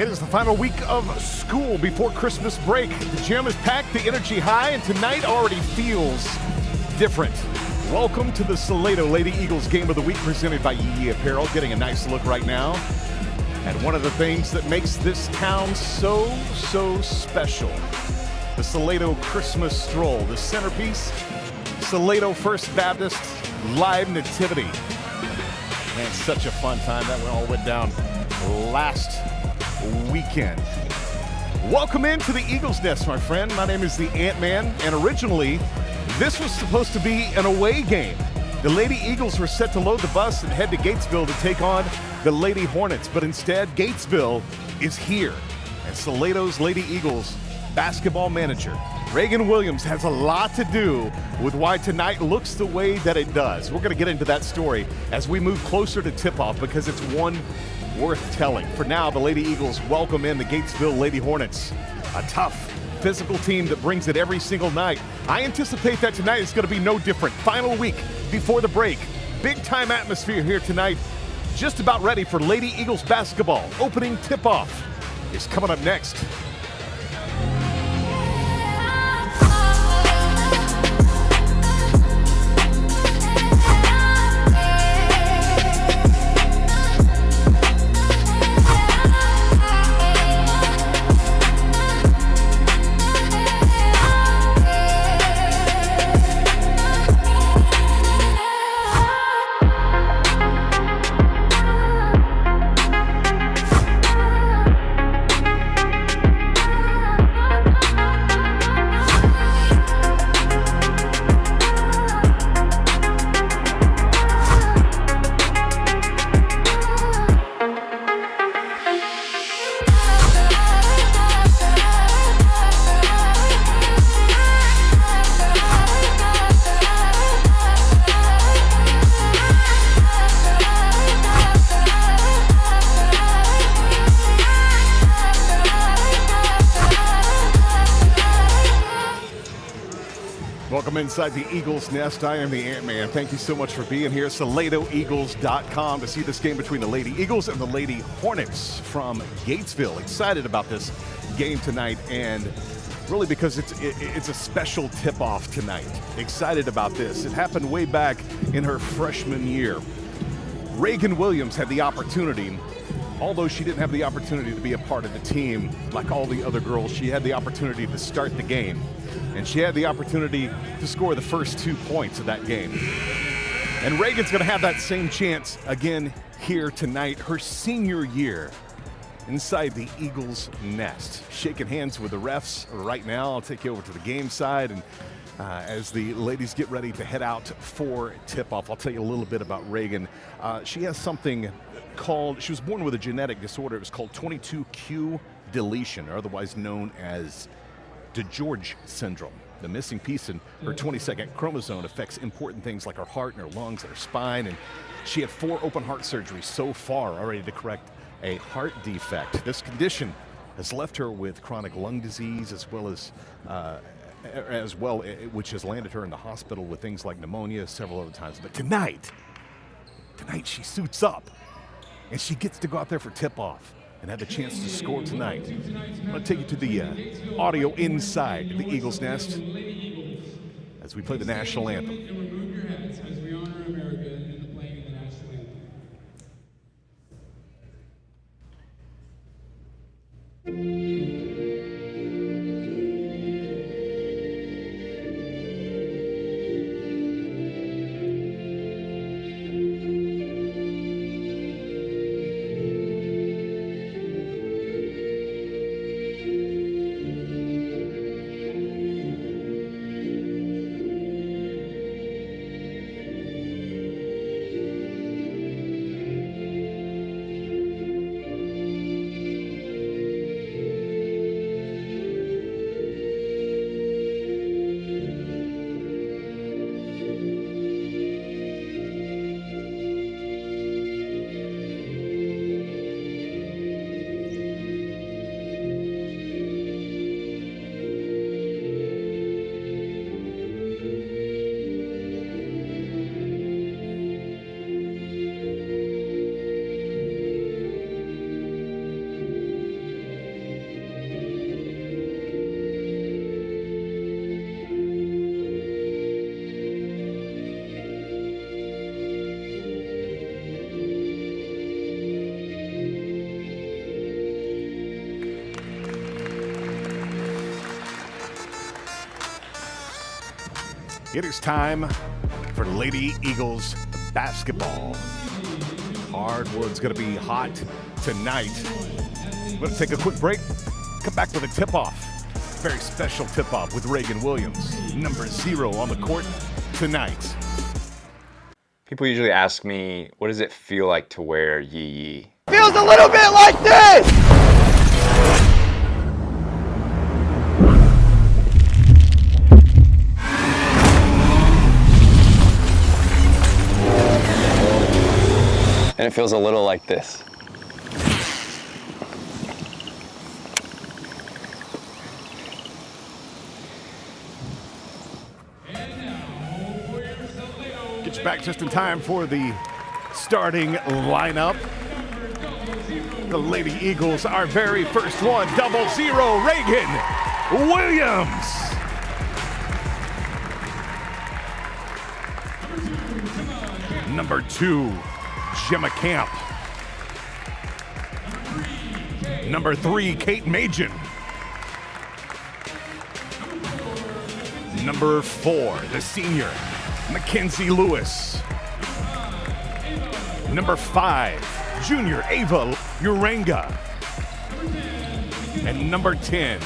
It is the final week of school before Christmas break. The gym is packed, the energy high, and tonight already feels different. Welcome to the Salado Lady Eagles Game of the Week presented by Yee Apparel. Getting a nice look right now at one of the things that makes this town so special. The Salado Christmas Stroll, the centerpiece, Salado First Baptist Live Nativity. Man, such a fun time. That all went down last weekend. Welcome into the Eagles Nest, my friend. My name is the Ant-Man, and originally this was supposed to be an away game. The Lady Eagles were set to load the bus and head to Gatesville to take on the Lady Hornets, but instead Gatesville is here. And Salado's Lady Eagles basketball manager Reagan Williams has a lot to do with why tonight looks the way that it does. We're going to get into that story as we move closer to tip-off because it's one worth telling. For now, the Lady Eagles welcome in the Gatesville Lady Hornets, a tough, physical team that brings it every single night. I anticipate that tonight is going to be no different. Final week before the break. Big-time atmosphere here tonight. Just about ready for Lady Eagles basketball. Opening tip-off is coming up next. Welcome inside the Eagles Nest. I am the Ant-Man. Thank you so much for being here. SaladoEagles.com to see this game between the Lady Eagles and the Lady Hornets from Gatesville. Excited about this game tonight, and really because it's a special tip-off tonight. Excited about this. It happened way back in her freshman year. Reagan Williams had the opportunity, although she didn't have the opportunity to be a part of the team like all the other girls, she had the opportunity to start the game. And she had the opportunity to score the first 2 points of that game. And Reagan's going to have that same chance again here tonight, her senior year inside the Eagles Nest. Shaking hands with the refs right now. I'll take you over to the game side, and as the ladies get ready to head out for tip-off, I'll tell you a little bit about Reagan. She has something called, she was born with a genetic disorder. It was called 22q deletion, or otherwise known as DeGeorge syndrome. The missing piece in her 22nd chromosome affects important things like her heart and her lungs and her spine, and she had 4 open heart surgeries so far already to correct a heart defect. This condition has left her with chronic lung disease as well, which has landed her in the hospital with things like pneumonia several other times. But tonight she suits up and she gets to go out there for tip-off and had the chance to score tonight. I'm going to take you to the audio inside the Eagles Nest as we play the national anthem. And remove your hats as we honor America in the playing of the national anthem. It is time for Lady Eagles basketball. Hardwood's going to be hot tonight. We're going to take a quick break, come back with a tip-off. Very special tip-off with Reagan Williams, number 0 on the court tonight. People usually ask me, what does it feel like to wear Yee Yee? Feels a little bit like this! And it feels a little like this. Get you back just in time for the starting lineup. The Lady Eagles, our very first one, 0-0, Reagan Williams. Number 2, Gemma Camp. Number 3, Kate Majin. Number 4, the senior, Mackenzie Lewis. Number 5, junior Ava Uranga. And number 10,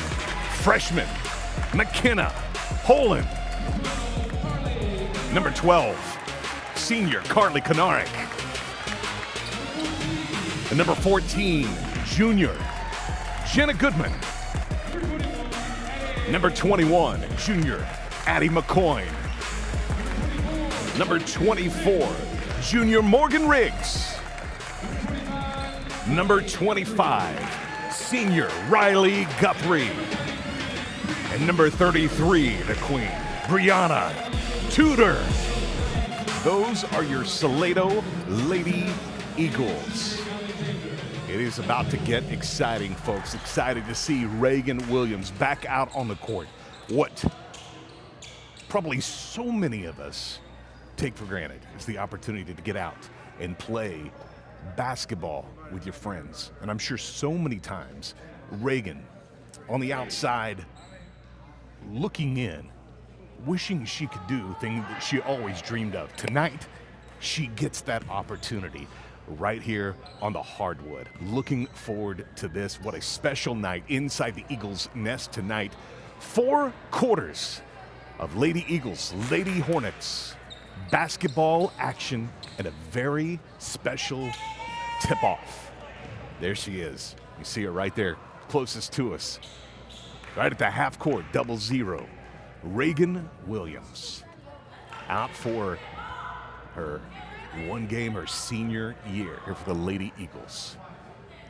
freshman McKenna Holland. Number 12, senior Carly Konarek. And number 14, junior Jenna Goodman. Number 21, junior Addie McCoy. Number 24, junior Morgan Riggs. Number 25, senior Riley Guthrie. And number 33, the queen, Brianna Tudor. Those are your Salado Lady Eagles. It is about to get exciting, folks. Excited to see Reagan Williams back out on the court. What probably so many of us take for granted is the opportunity to get out and play basketball with your friends. And I'm sure so many times Reagan on the outside looking in, wishing she could do things that she always dreamed of. Tonight, she gets that opportunity right here on the hardwood. Looking forward to this. What a special night inside the Eagles nest tonight. 4 quarters of Lady Eagles, Lady Hornets basketball action and a very special tip-off. There she is. You see her right there, closest to us. Right at the half court, 0-0. Reagan Williams out for her one game, her senior year here for the Lady Eagles.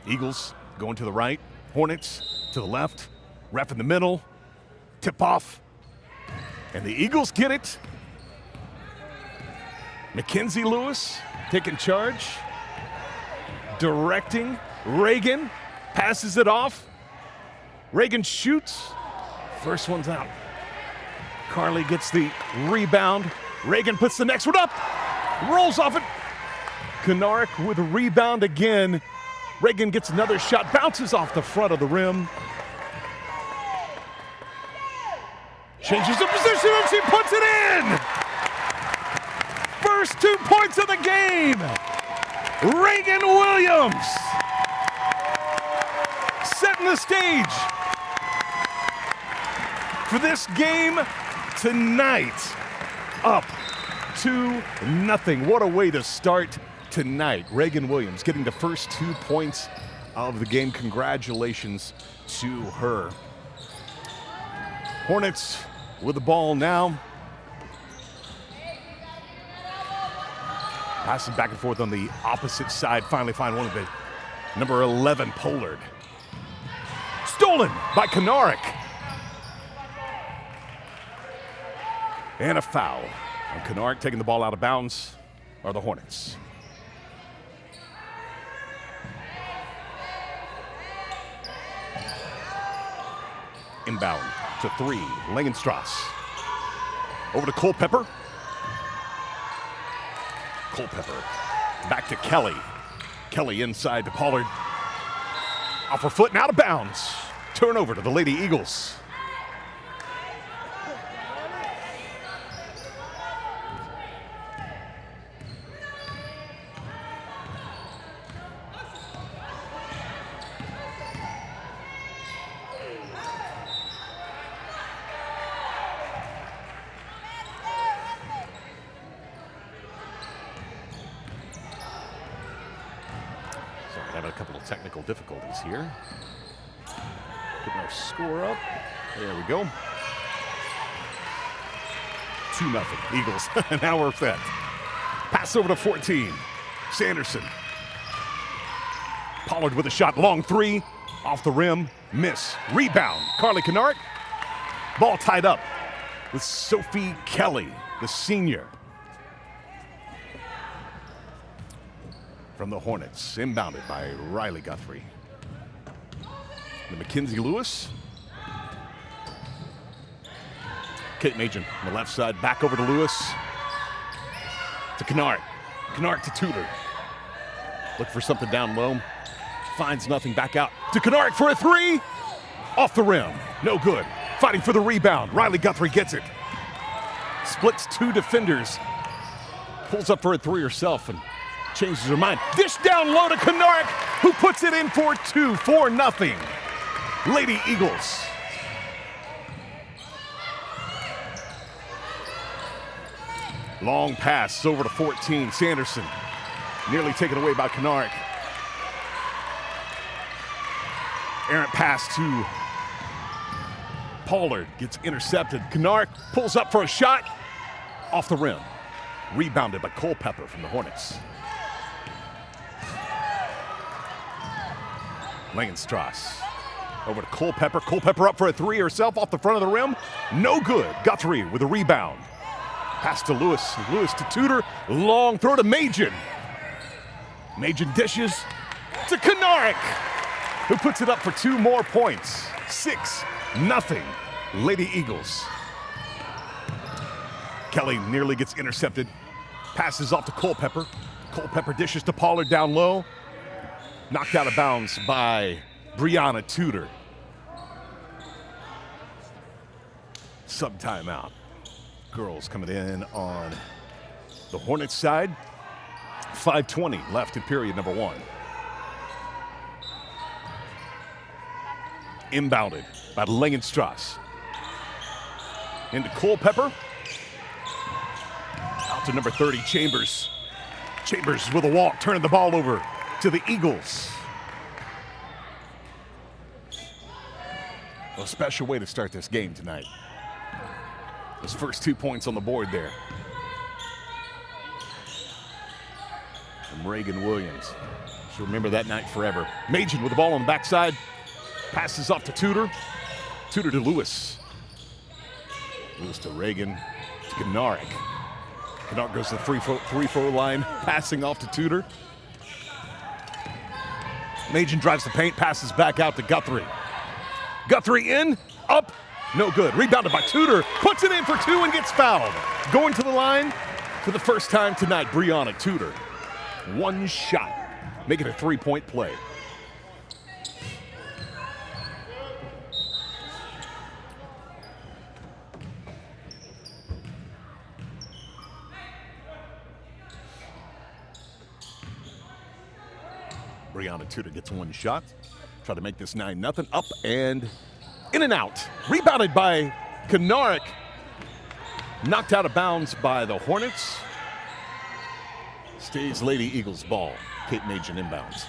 Eagles going to the right, Hornets to the left, ref in the middle, tip off, and the Eagles get it. Mackenzie Lewis taking charge, directing. Reagan passes it off. Reagan shoots. First one's out. Carly gets the rebound. Reagan puts the next one up. Rolls off it. Konarek with a rebound again. Reagan gets another shot. Bounces off the front of the rim. Changes the position and she puts it in. First 2 points of the game. Reagan Williams setting the stage for this game tonight. Up 2-0. What a way to start tonight. Reagan Williams getting the first 2 points of the game. Congratulations to her. Hornets with the ball now. Passing back and forth on the opposite side. Finally find one of the number 11, Pollard. Stolen by Konarek. And a foul. And Konarek taking the ball out of bounds are the Hornets. Inbound to 3, Langenstrasse. Over to Culpepper. Culpepper back to Kelly. Kelly inside to Pollard. Off her foot and out of bounds. Turnover to the Lady Eagles. technical difficulties here. Getting our score up. There we go. 2-0 Eagles. Now we're set. Pass over to 14. Sanderson. Pollard with a shot. Long three. Off the rim. Miss. Rebound. Carly Kennard. Ball tied up with Sophie Kelly, the senior. From the Hornets. Inbounded by Riley Guthrie. To Mackenzie Lewis. Kate Machen on the left side. Back over to Lewis. To Kennard. Kennard to Tudor. Look for something down low. Finds nothing. Back out to Kennard for a three. Off the rim. No good. Fighting for the rebound. Riley Guthrie gets it. Splits two defenders. Pulls up for a three herself and changes her mind. Dish down low to Kennard, who puts it in for two. 4-0. Lady Eagles. Long pass over to 14. Sanderson. Nearly taken away by Kennard. Errant pass to Pollard. Gets intercepted. Kennard pulls up for a shot. Off the rim. Rebounded by Culpepper from the Hornets. Langenstrasse. Over to Culpepper. Culpepper up for a three herself off the front of the rim. No good. Guthrie with a rebound. Pass to Lewis. Lewis to Tudor. Long throw to Machen. Machen dishes to Kennard, who puts it up for two more points. 6-0. Lady Eagles. Kelly nearly gets intercepted. Passes off to Culpepper. Culpepper dishes to Pollard down low. Knocked out of bounds by Brianna Tudor. Sub timeout. Girls coming in on the Hornets side. 5:20 left in period number one. Inbounded by Langenstrasse. Into Culpepper. Out to number 30, Chambers. Chambers with a walk, turning the ball over to the Eagles. A special way to start this game tonight. Those first 2 points on the board there. From Reagan Williams. She'll remember that night forever. Machen with the ball on the backside. Passes off to Tudor. Tudor to Lewis. Lewis to Reagan. To Kennard. Kennard goes to the free throw line. Passing off to Tudor. Machen drives the paint. Passes back out to Guthrie. Guthrie in. Up. No good. Rebounded by Tudor. Puts it in for two and gets fouled. Going to the line for the first time tonight, Brianna Tudor. One shot. Make it a three-point play. Brianna Tudor gets one shot. Try to make this 9-0. Up and in and out. Rebounded by Kennard. Knocked out of bounds by the Hornets. Stays Lady Eagles ball. Kate Machen inbounds.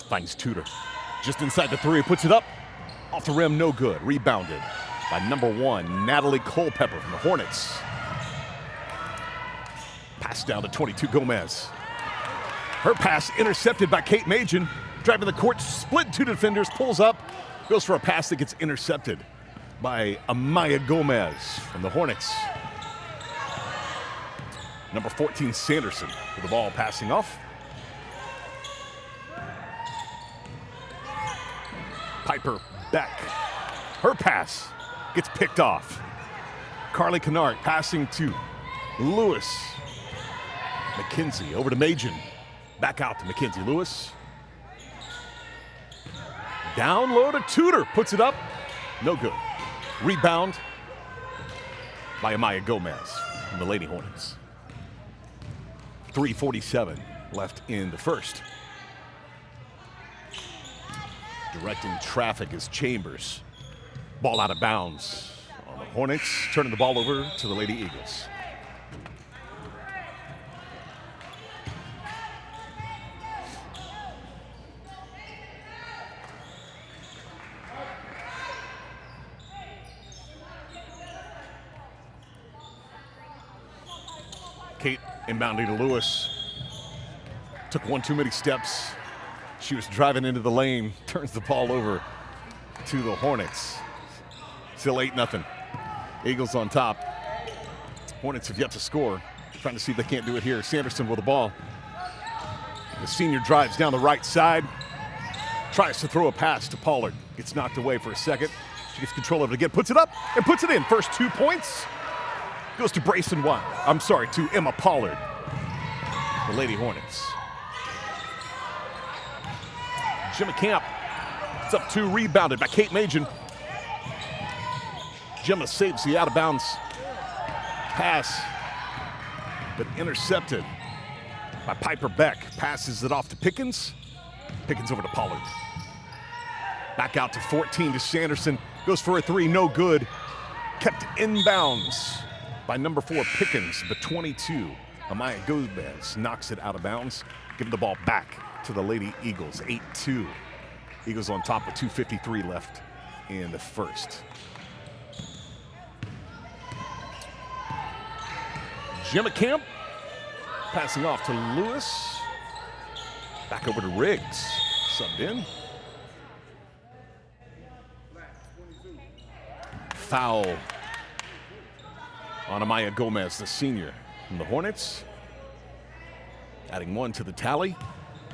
Finds Tudor. Just inside the three, puts it up. Off the rim, no good. Rebounded by number 1, Natalie Culpepper from the Hornets. Pass down to 22, Gomez. Her pass intercepted by Kate Machen. Driving the court, split two defenders, pulls up, goes for a pass that gets intercepted by Amaya Gomez from the Hornets. Number 14, Sanderson, with the ball passing off. Piper Beck. Her pass gets picked off. Carly Kennard passing to Lewis. McKenzie over to Machen. Back out to Mackenzie Lewis. Down low to Tudor. Puts it up. No good. Rebound by Amaya Gomez from the Lady Hornets. 3:47 left in the first. Directing traffic is Chambers. Ball out of bounds on the Hornets. Turning the ball over to the Lady Eagles. Kate inbounding to Lewis. Took one too many steps. She was driving into the lane, turns the ball over to the Hornets. Still 8-0. Eagles on top. Hornets have yet to score. Trying to see if they can't do it here. Sanderson with the ball. The senior drives down the right side. Tries to throw a pass to Pollard. Gets knocked away for a second. She gets control of it again, puts it up, and puts it in. First 2 points goes to Brayson Wild. I'm sorry, to Emma Pollard, the Lady Hornets. Gemma Camp, it's up 2, rebounded by Kate Machen. Gemma saves the out-of-bounds pass, but intercepted by Piper Beck. Passes it off to Pickens. Pickens over to Pollard. Back out to 14 to Sanderson. Goes for a 3, no good. Kept inbounds by number 4 Pickens, but 22. Amaya Gomez knocks it out of bounds. Giving the ball back to the Lady Eagles, 8-2. Eagles on top with 2:53 left in the first. Gemma Camp passing off to Lewis. Back over to Riggs, subbed in. Foul on Amaya Gomez, the senior from the Hornets. Adding 1 to the tally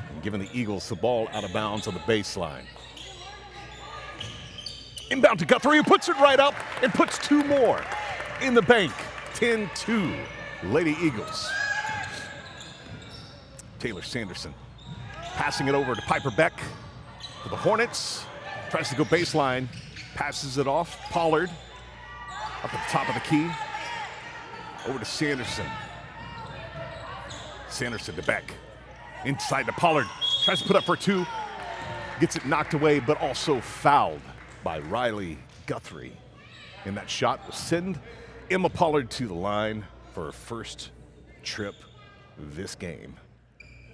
and giving the Eagles the ball out of bounds on the baseline. Inbound to Guthrie, who puts it right up and puts 2 more in the bank. 10-2, Lady Eagles. Taylor Sanderson passing it over to Piper Beck for the Hornets. Tries to go baseline, passes it off. Pollard up at the top of the key. Over to Sanderson. Sanderson to Beck. Inside to Pollard. Tries to put up for 2. Gets it knocked away, but also fouled by Riley Guthrie. And that shot will send Emma Pollard to the line for her first trip this game.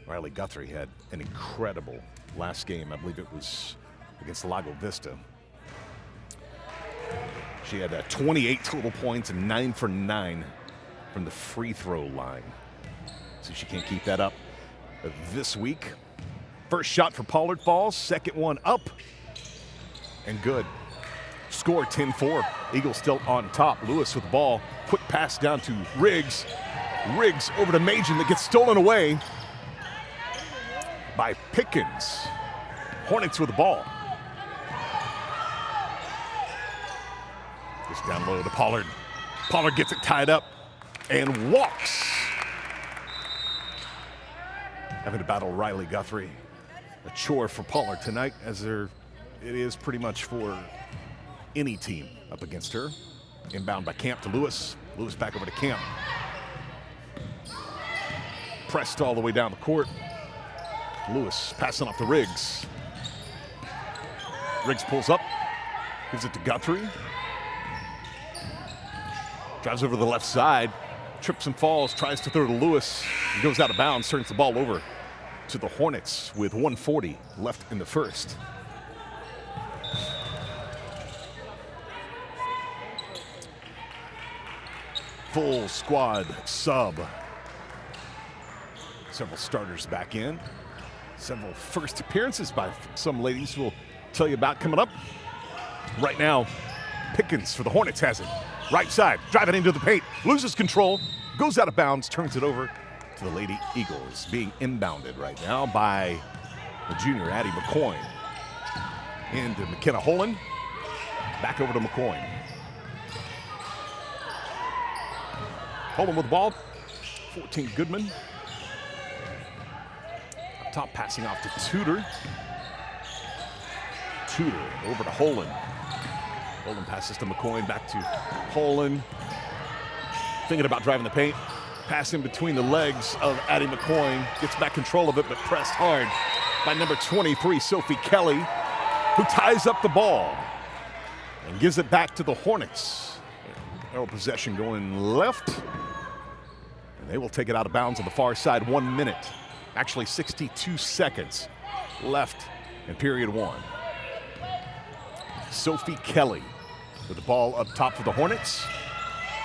Riley Guthrie had an incredible last game. I believe it was against Lago Vista. She had 28 total points and 9 for 9 from the free throw line. So she can't keep that up this week. First shot for Pollard falls, second one up and good. Score 10-4. Eagles still on top. Lewis with the ball. Quick pass down to Riggs. Riggs over to Machen that gets stolen away by Pickens. Hornets with the ball. Just down low to Pollard. Pollard gets it tied up and walks. Having to battle Riley Guthrie. A chore for Pollard tonight, as it is pretty much for any team up against her. Inbound by Camp to Lewis. Lewis back over to Camp. Pressed all the way down the court. Lewis passing off to Riggs. Riggs pulls up, gives it to Guthrie. Drives over to the left side, trips and falls, tries to throw to Lewis. He goes out of bounds, turns the ball over to the Hornets with 1:40 left in the first. Full squad sub. Several starters back in. Several first appearances by some ladies we'll tell you about coming up. Right now, Pickens for the Hornets has it. Right side, driving into the paint, loses control, goes out of bounds, turns it over to the Lady Eagles. Being inbounded right now by the junior, Addie McCoy. Into McKenna Holland, back over to McCoy. Holland with the ball, 14 Goodman. Up top, passing off to Tudor. Tudor over to Holland. Holland passes to McCoy, back to Holland. Thinking about driving the paint. Pass in between the legs of Addie McCoy. Gets back control of it, but pressed hard by number 23, Sophie Kelly, who ties up the ball and gives it back to the Hornets. Arrow possession going left. And they will take it out of bounds on the far side. 1 minute, actually 62 seconds left in period 1. Sophie Kelly with the ball up top for the Hornets.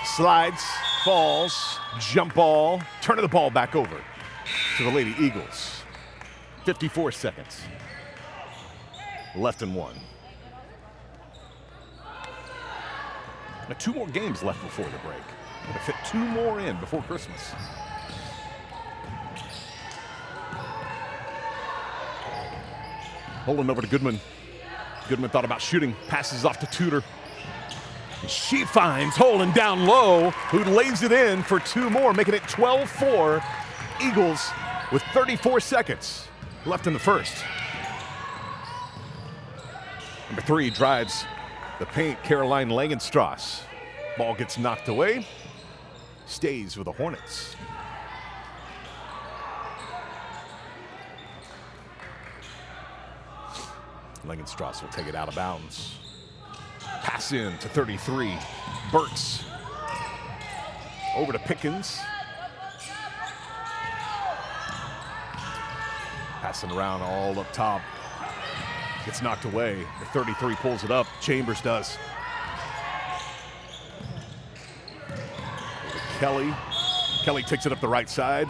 Slides, falls, jump ball, turning the ball back over to the Lady Eagles. 54 seconds. Left and one. Now 2 more games left before the break. Gonna fit 2 more in before Christmas. Holding over to Goodman. Goodman thought about shooting, passes off to Tudor. She finds Holden down low, who lays it in for 2 more, making it 12-4. Eagles with 34 seconds left in the first. Number 3 drives the paint, Caroline Langenstrasse. Ball gets knocked away, stays with the Hornets. Langenstrasse will take it out of bounds. Pass in to 33. Burks. Over to Pickens. Passing around all up top. Gets knocked away. The 33 pulls it up. Chambers does. Over to Kelly. Kelly takes it up the right side.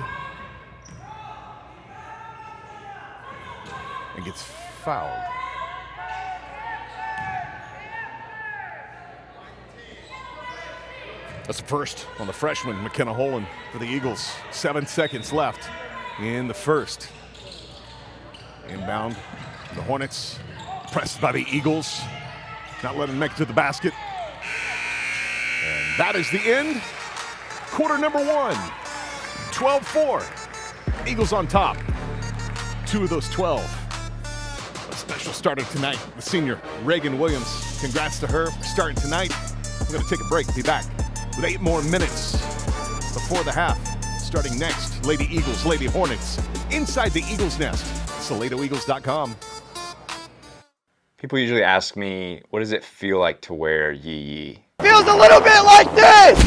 And gets fouled. That's the first on the freshman, McKenna Holland, for the Eagles. 7 seconds left in the first. Inbound, the Hornets, pressed by the Eagles. Not letting them make it to the basket. And that is the end. Quarter number 1, 12-4. Eagles on top. 2 of those 12. A special starter tonight, the senior, Reagan Williams. Congrats to her for starting tonight. We're going to take a break, be back with 8 more minutes before the half. Starting next, Lady Eagles, Lady Hornets, inside the Eagles nest. SaladoEagles.com. People usually ask me, what does it feel like to wear Yee Yee? Feels a little bit like this!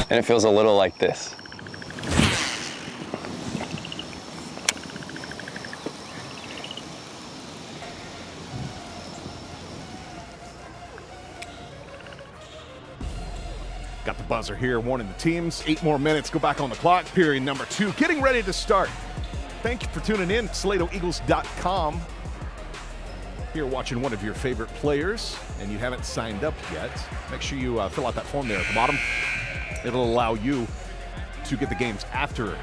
And it feels a little like this. Got the buzzer here warning the teams. 8 more minutes, go back on the clock. Period number 2, getting ready to start. Thank you for tuning in, SaladoEagles.com. Here watching one of your favorite players, and you haven't signed up yet, make sure you fill out that form there at the bottom. It'll allow you to get the games after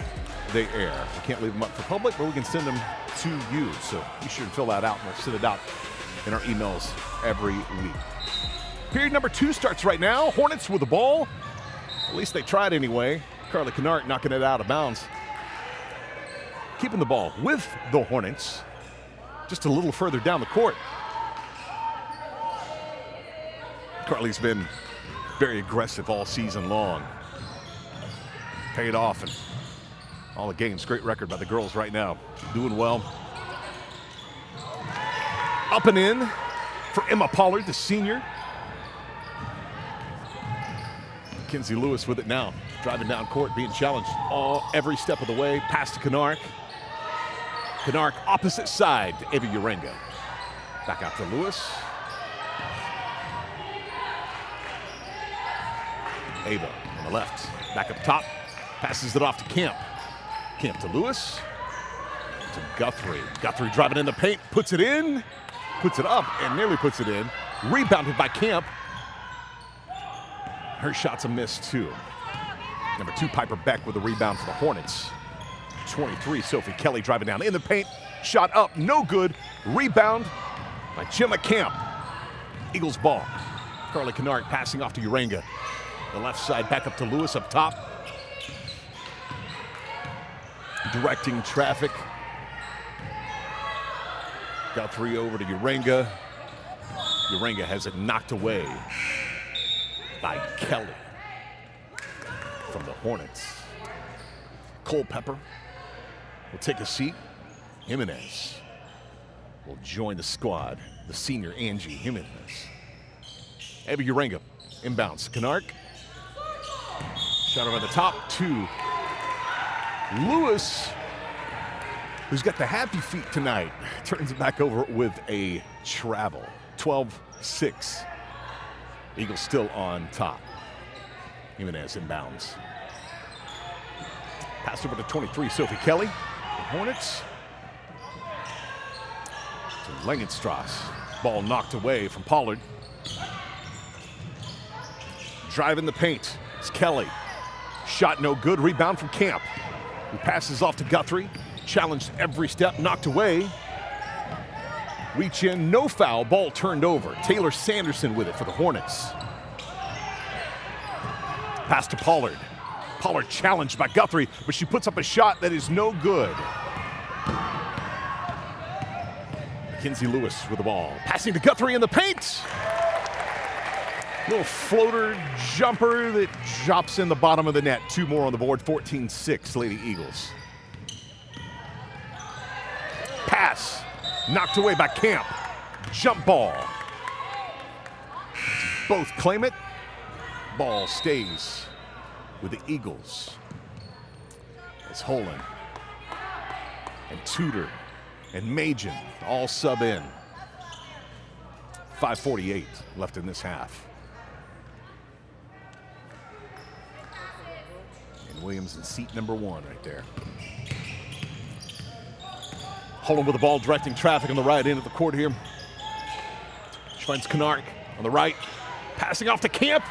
they air. We can't leave them up for public, but we can send them to you. So you should fill that out, and we'll send it out in our emails every week. Period number 2 starts right now. Hornets with the ball. At least they tried anyway. Carly Kennard knocking it out of bounds. Keeping the ball with the Hornets. Just a little further down the court. Carly's been very aggressive all season long. Paid off in all the games. Great record by the girls right now. Doing well. Up and in for Emma Pollard, the senior. Kinsey Lewis with it now. Driving down court, being challenged every step of the way. Pass to Kennard. Kennard opposite side to Ava Urenga. Back out to Lewis. Ava on the left. Back up top. Passes it off to Camp. Camp to Lewis. To Guthrie. Guthrie driving in the paint. Puts it in. Puts it up and nearly puts it in. Rebounded by Camp. Her shot's a miss too. Number 2, Piper Beck with the rebound for the Hornets. 23, Sophie Kelly driving down in the paint. Shot up, no good. Rebound by Gemma Camp. Eagles ball. Carly Kennard passing off to Urenga. The left side back up to Lewis up top. Directing traffic. Guthrie over to Urenga. Urenga has it knocked away by Kelly from the Hornets. Culpepper will take a seat. Jimenez will join the squad. The senior Angie Jimenez. Ava Urenga inbounds. Kennard. Shot over the top to Lewis. who's got the happy feet tonight, turns it back over with a travel. 12-6. Eagles still on top. Jimenez inbounds. Pass over to 23, Sophie Kelly. The Hornets. To Langenstrasse. Ball knocked away from Pollard. Driving the paint. It's Kelly. Shot no good. Rebound from Camp, who passes off to Guthrie. Challenged every step. Knocked away. Reach in. No foul. Ball turned over. Taylor Sanderson with it for the Hornets. Pass to Pollard. Pollard challenged by Guthrie, but she puts up a shot that is no good. Mackenzie Lewis with the ball. Passing to Guthrie in the paint. Little floater jumper that drops in the bottom of the net. 2 more on the board. 14-6 Lady Eagles. Pass. Knocked away by Camp. Jump ball. Both claim it. Ball stays with the Eagles. It's Holland and Tudor and Majin all sub in. 5:48 left in this half. And Williams in seat number 1 right there. Holland with the ball, directing traffic on the right end of the court here. She finds Knark on the right. Passing off to Camp.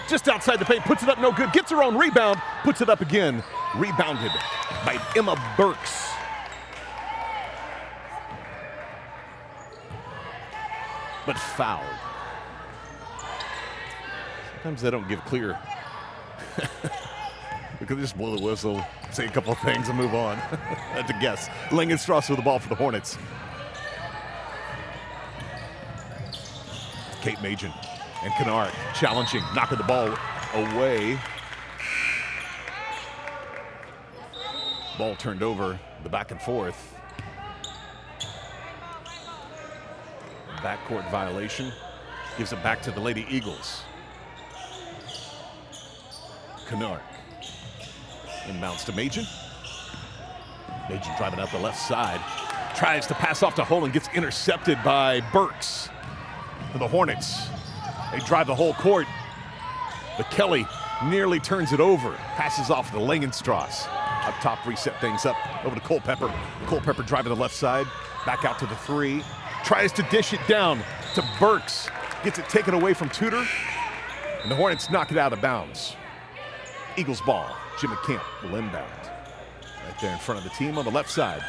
Just outside the paint, puts it up, no good. Gets her own rebound, puts it up again. Rebounded by Emma Burks. But fouled. Sometimes they don't give clear. We could just blow the whistle, say a couple of things, and move on. That's a guess. Langenstrasse with the ball for the Hornets. Kate Majin and Kennard challenging, knocking the ball away. Ball turned over, the back and forth. Backcourt violation. Gives it back to the Lady Eagles. Kennard. Inbounds to Majin. Majin driving out the left side. Tries to pass off to Holland, gets intercepted by Burks for the Hornets. They drive the whole court, but Kelly nearly turns it over. Passes off to Langenstrasse. Up top, reset things up. Over to Culpepper. Culpepper driving the left side. Back out to the 3. Tries to dish it down to Burks. Gets it taken away from Tudor. And the Hornets knock it out of bounds. Eagles ball. Jimmy Camp will inbound. Right there in front of the team on the left side.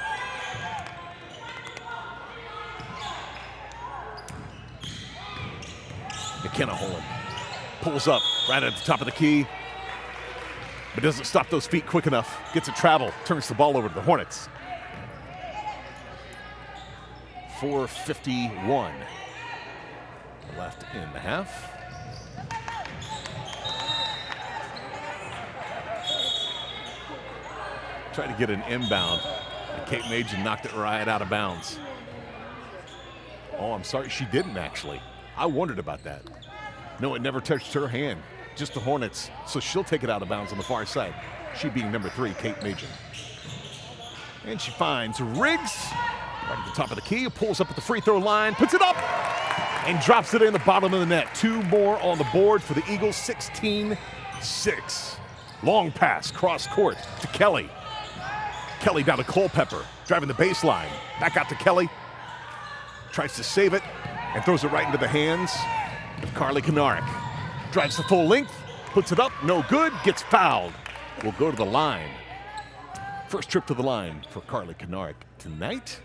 McKenna Holland pulls up right at the top of the key, but doesn't stop those feet quick enough. Gets a travel, turns the ball over to the Hornets. 4:51 left in the half. Tried to get an inbound, and Kate Majin knocked it right out of bounds. Oh, I'm sorry, she didn't actually. I wondered about that. No, it never touched her hand, just the Hornets. So she'll take it out of bounds on the far side. She being number 3, Kate Majin. And she finds Riggs right at the top of the key, pulls up at the free throw line, puts it up, and drops it in the bottom of the net. 2 more on the board for the Eagles, 16-6. Long pass, cross court to Kelly. Kelly down to Culpepper, driving the baseline. Back out to Kelly. Tries to save it and throws it right into the hands of Carly Kanarik. Drives the full length, puts it up, no good, gets fouled. Will go to the line. First trip to the line for Carly Kanarik tonight.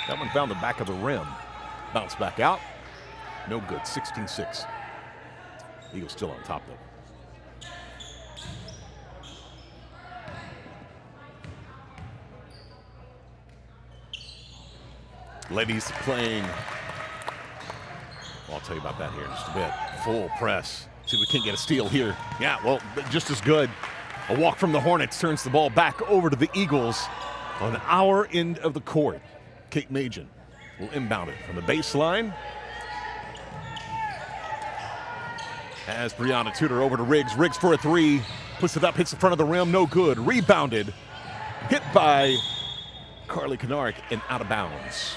That one found the back of the rim. Bounce back out. No good, 16-6. Eagles still on top though. Ladies playing, well, I'll tell you about that here in just a bit. Full press. See if we can't get a steal here. Yeah, well, just as good. A walk from the Hornets turns the ball back over to the Eagles on our end of the court. Kate Majin will inbound it from the baseline. As Brianna Tudor over to Riggs. Riggs for a three. Puts it up, hits the front of the rim. No good. Rebounded. Hit by Carly Kanarick and out of bounds.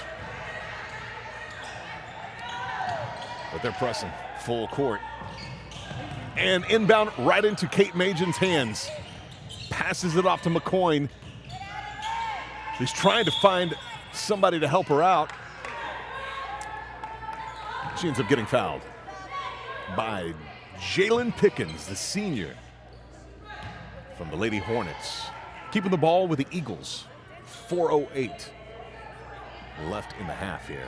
But they're pressing full court. And inbound right into Kate Majan's hands. Passes it off to McCoyne. He's trying to find somebody to help her out. She ends up getting fouled by Jalen Pickens, the senior from the Lady Hornets. Keeping the ball with the Eagles. 4:08 left in the half here.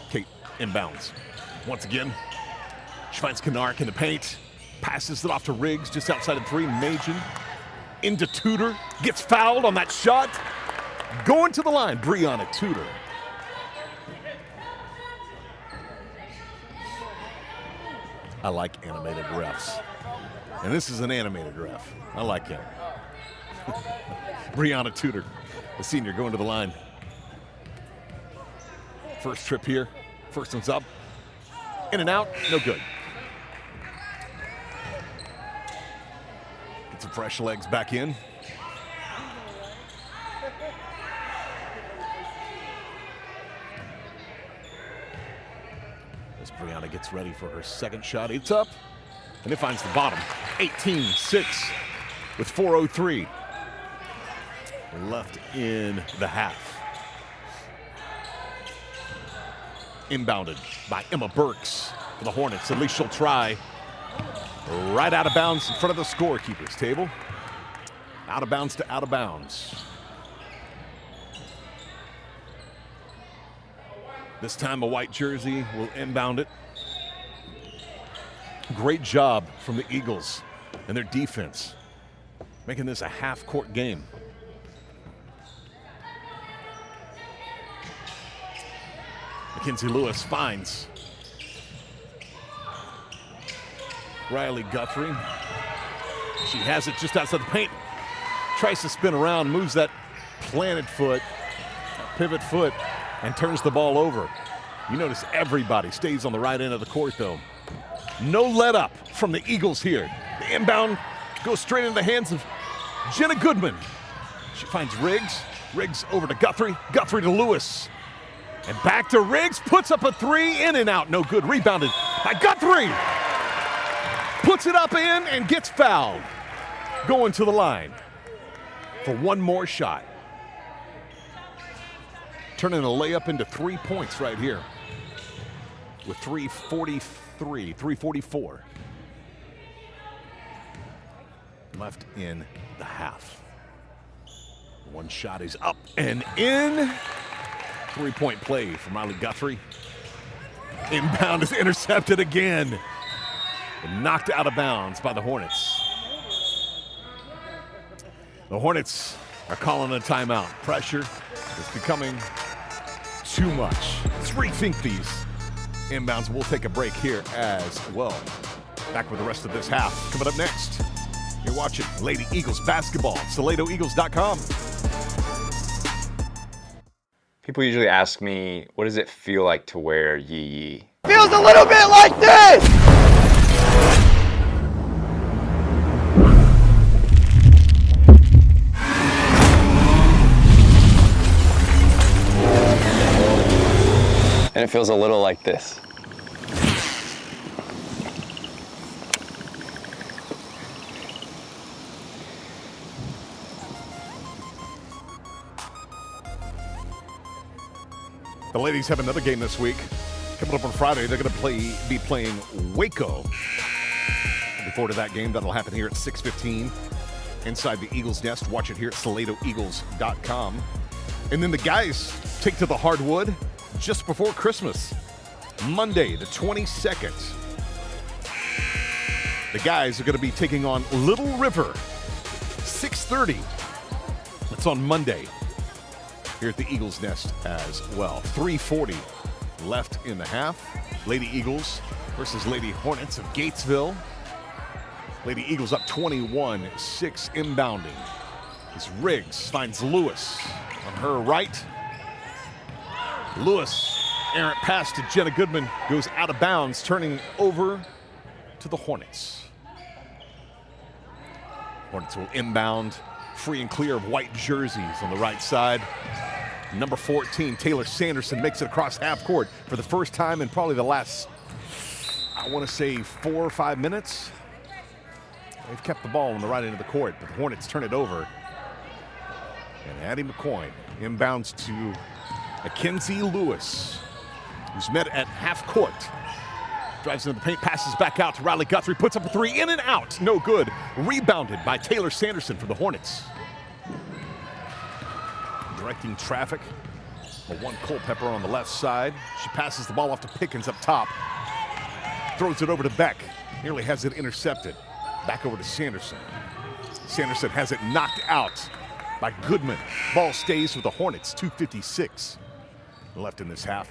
Kate inbounds. Once again, she finds Kanarick in the paint. Passes it off to Riggs just outside of three. Majan into Tudor. Gets fouled on that shot. Going to the line, Brianna Tudor. I like animated refs. And this is an animated ref. I like it. Brianna Tudor, the senior, going to the line. First trip here. First one's up. In and out, no good. Get some fresh legs back in. As Brianna gets ready for her second shot, it's up, and it finds the bottom. 18-6 with 4:03 left in the half. Inbounded by Emma Burks for the Hornets. At least she'll try. Right out of bounds in front of the scorekeeper's table. Out of bounds to out of bounds. This time a white jersey will inbound it. Great job from the Eagles and their defense, making this a half-court game. Mackenzie Lewis finds Riley Guthrie. She has it just outside the paint. Tries to spin around, moves that planted foot, pivot foot, and turns the ball over. You notice everybody stays on the right end of the court, though. No let up from the Eagles here. The inbound goes straight into the hands of Jenna Goodman. She finds Riggs. Riggs over to Guthrie. Guthrie to Lewis. And back to Riggs. Puts up a three. In and out. No good. Rebounded by Guthrie. Puts it up in and gets fouled. Going to the line for one more shot. Turning a layup into 3 points right here with 3:44 left in the half. One shot is up and in. 3-point play from Riley Guthrie. Inbound is intercepted again. And knocked out of bounds by the Hornets. The Hornets are calling a timeout. Pressure is becoming too much. Let's rethink these inbounds. We'll take a break here as well. Back with the rest of this half. Coming up next, you're watching Lady Eagles basketball. SaladoEagles.com. People usually ask me, what does it feel like to wear Yee Yee? Feels a little bit like this! And it feels a little like this. The ladies have another game this week. Coming up on Friday, they're going to be playing Waco. Looking forward to that game. That'll happen here at 6:15 inside the Eagles Nest. Watch it here at SaladoEagles.com. And then the guys take to the hardwood just before Christmas, Monday the 22nd. The guys are going to be taking on Little River, 6:30. That's on Monday here at the Eagles Nest as well. 3:40 left in the half. Lady Eagles versus Lady Hornets of Gatesville. Lady Eagles up 21-6 inbounding. As Riggs finds Lewis on her right. Lewis, errant pass to Jenna Goodman, goes out of bounds, turning over to the Hornets. Hornets will inbound, free and clear of white jerseys on the right side. Number 14, Taylor Sanderson, makes it across half court for the first time in probably the last, I want to say, 4 or 5 minutes. They've kept the ball on the right end of the court, but the Hornets turn it over. And Addie McCoy inbounds to Mackenzie Lewis, who's met at half court. Drives into the paint, passes back out to Riley Guthrie, puts up a three, in and out, no good. Rebounded by Taylor Sanderson for the Hornets. Directing traffic, one Culpepper on the left side. She passes the ball off to Pickens up top. Throws it over to Beck, nearly has it intercepted. Back over to Sanderson. Sanderson has it knocked out by Goodman. Ball stays with the Hornets, 2:56 left in this half.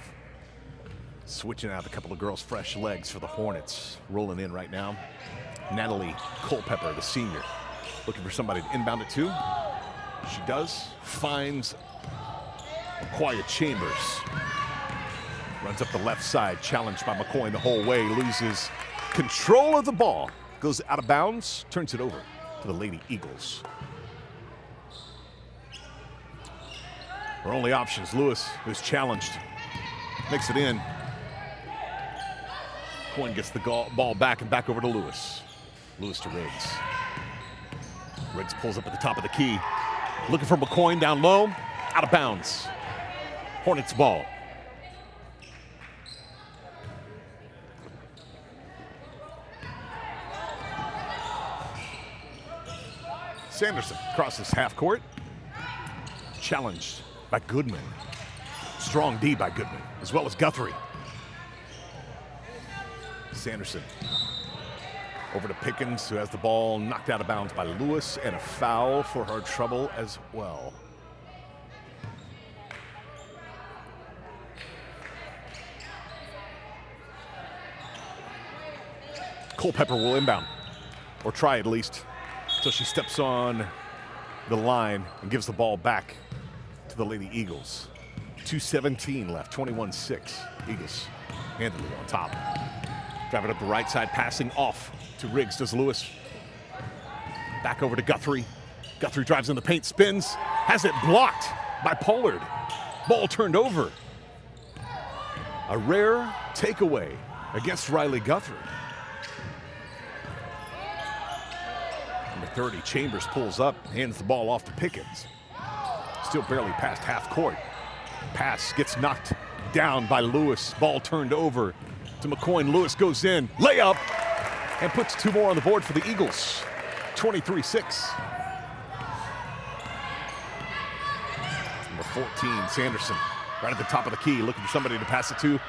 Switching out a couple of girls' fresh legs for the Hornets. Rolling in right now. Natalie Culpepper, the senior, looking for somebody to inbound it to. She does. Finds Aquia Chambers. Runs up the left side, challenged by McCoy the whole way. Loses control of the ball. Goes out of bounds, turns it over to the Lady Eagles. Her only options, Lewis, who's challenged. Makes it in. Coyne gets the ball back and back over to Lewis. Lewis to Riggs. Riggs pulls up at the top of the key. Looking for McCoy down low, out of bounds. Hornets ball. Sanderson crosses half court. Challenged by Goodman. Strong D by Goodman, as well as Guthrie. Sanderson over to Pickens, who has the ball knocked out of bounds by Lewis, and a foul for her trouble as well. Culpepper will inbound, or try at least, until she steps on the line and gives the ball back to the Lady Eagles. 2:17 left, 21-6. Eagles handily on top. Driving up the right side, passing off to Riggs. Does Lewis. Back over to Guthrie. Guthrie drives in the paint, spins, has it blocked by Pollard. Ball turned over. A rare takeaway against Riley Guthrie. Number 30, Chambers pulls up, hands the ball off to Pickens. Still barely past half court. Pass gets knocked down by Lewis. Ball turned over to McCoy. Lewis goes in, layup, and puts two more on the board for the Eagles. 23-6. Number 14, Sanderson, right at the top of the key, looking for somebody to pass it to.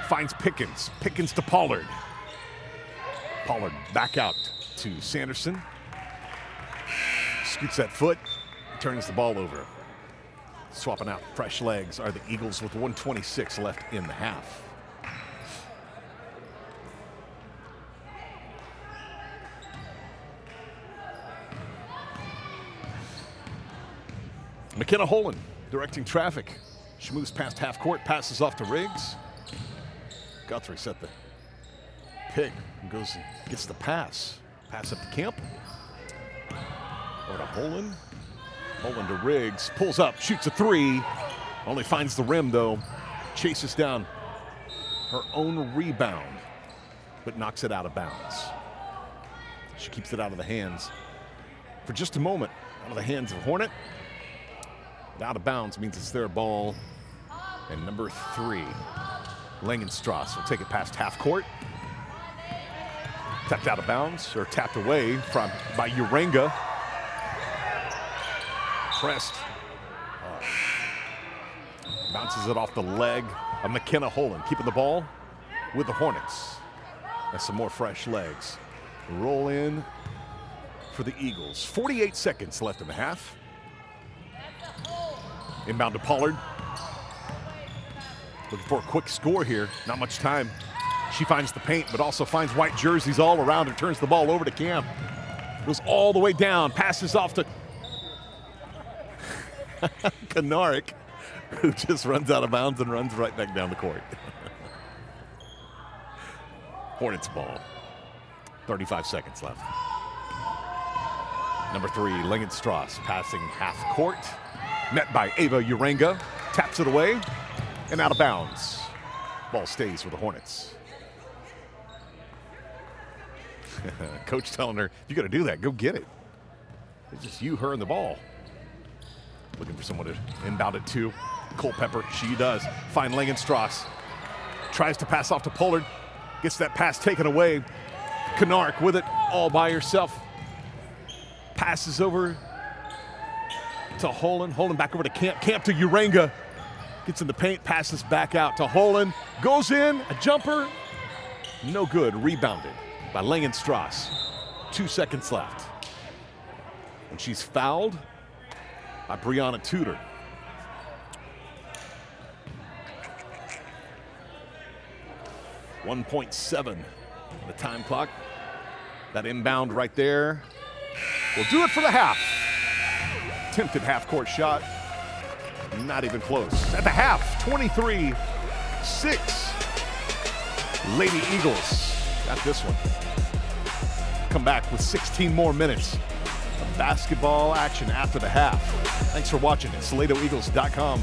Finds Pickens. Pickens to Pollard. Pollard back out to Sanderson. Scoots that foot, turns the ball over. Swapping out fresh legs are the Eagles with 1:26 left in the half. McKenna Holen directing traffic. She moves past half court, passes off to Riggs. Guthrie set the pick and goes and gets the pass. Pass up to Kemp. Or to Holen. Holen to Riggs. Pulls up, shoots a three. Only finds the rim though. Chases down her own rebound, but knocks it out of bounds. She keeps it out of the hands for just a moment. Out of the hands of Hornet. Out of bounds means it's their ball. And number 3, Langenstrasse will take it past half court. Tapped out of bounds, or tapped away by Uranga. Pressed. Bounces it off the leg of McKenna Holen, keeping the ball with the Hornets. And some more fresh legs. Roll in for the Eagles. 48 seconds left in the half. Inbound to Pollard. Looking for a quick score here. Not much time. She finds the paint, but also finds white jerseys all around and turns the ball over to Camp. Goes all the way down, passes off to Kanarik, who just runs out of bounds and runs right back down the court. Hornets ball. 35 seconds left. Number 3, Langenstrasse passing half court. Met by Ava Uranga. Taps it away and out of bounds. Ball stays with the Hornets. Coach telling her, you got to do that. Go get it. It's just you, her, and the ball. Looking for someone to inbound it to. Culpepper, she does. Find Langenstrasse. Tries to pass off to Pollard. Gets that pass taken away. Knark with it all by herself. Passes over to Holland. Holland back over to Camp. Camp to Uranga. Gets in the paint, passes back out to Holland. Goes in, a jumper. No good. Rebounded by Langenstrasse. 2 seconds left. And she's fouled by Brianna Tudor. .7 on the time clock. That inbound right there will do it for the half. Attempted half-court shot. Not even close. At the half, 23-6. Lady Eagles got this one. Come back with 16 more minutes of basketball action after the half. Thanks for watching at SaladoEagles.com.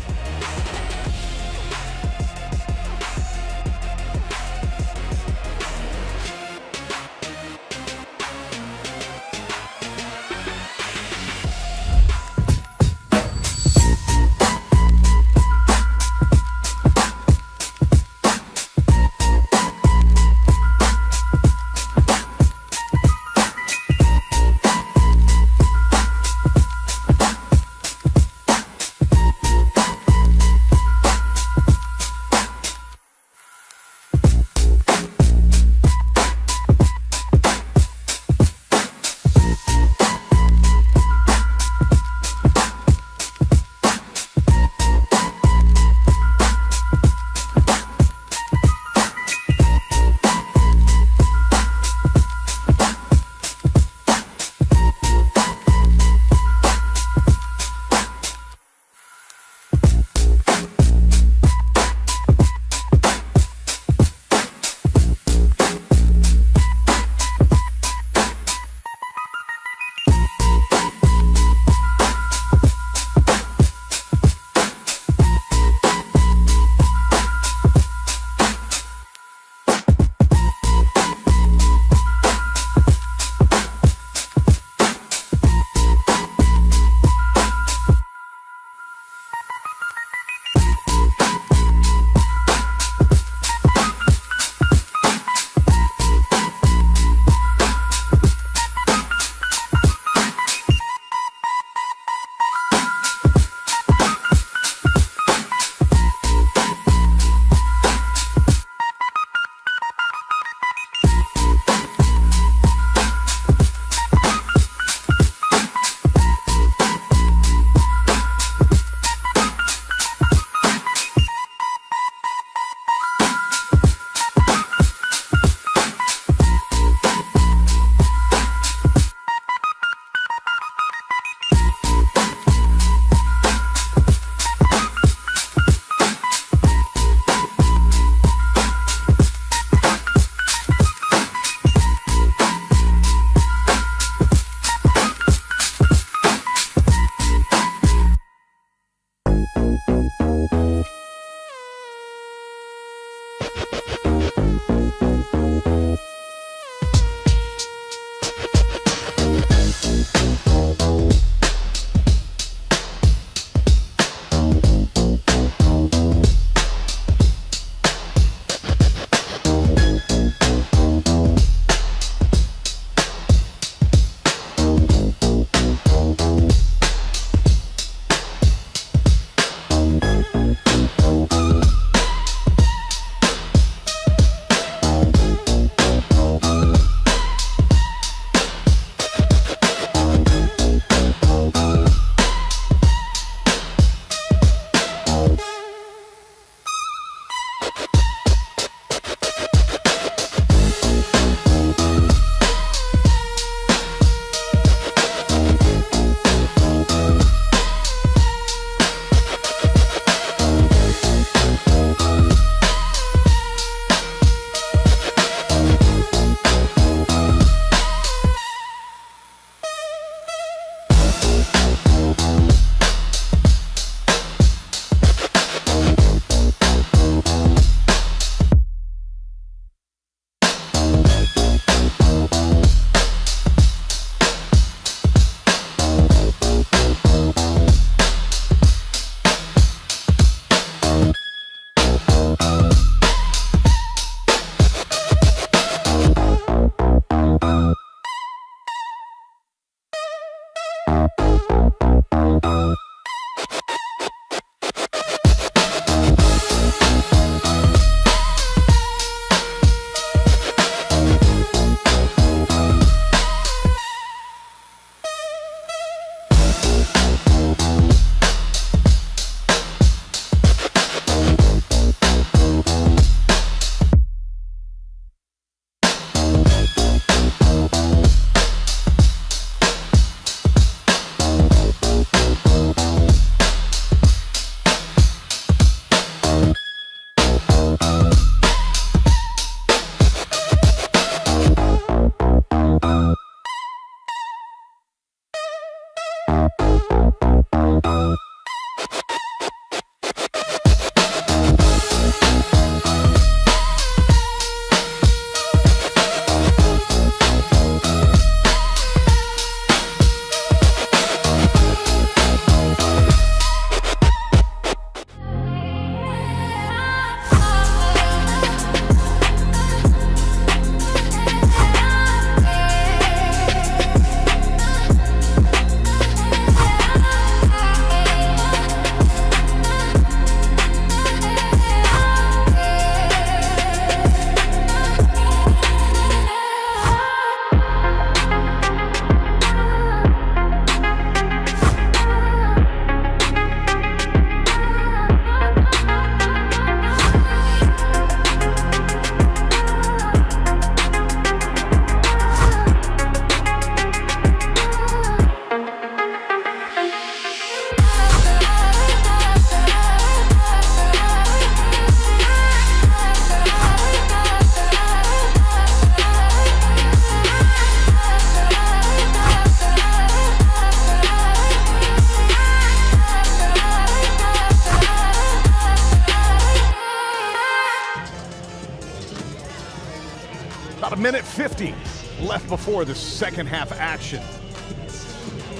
Minute 50 left before the second half action.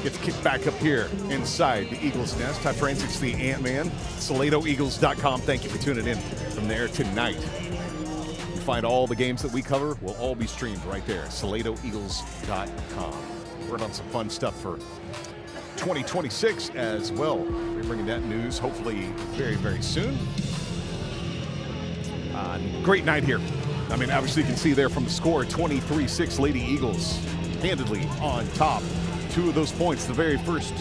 Gets kicked back up here inside the Eagles nest. Ty Francis, the Ant-Man, SaladoEagles.com. Thank you for tuning in from there tonight. You find all the games that we cover will all be streamed right there, SaladoEagles.com. We're on some fun stuff for 2026 as well. We're bringing that news hopefully very, very soon. Great night here. I mean, obviously you can see there from the score, 23-6 Lady Eagles handedly on top. 2 of those points, the very first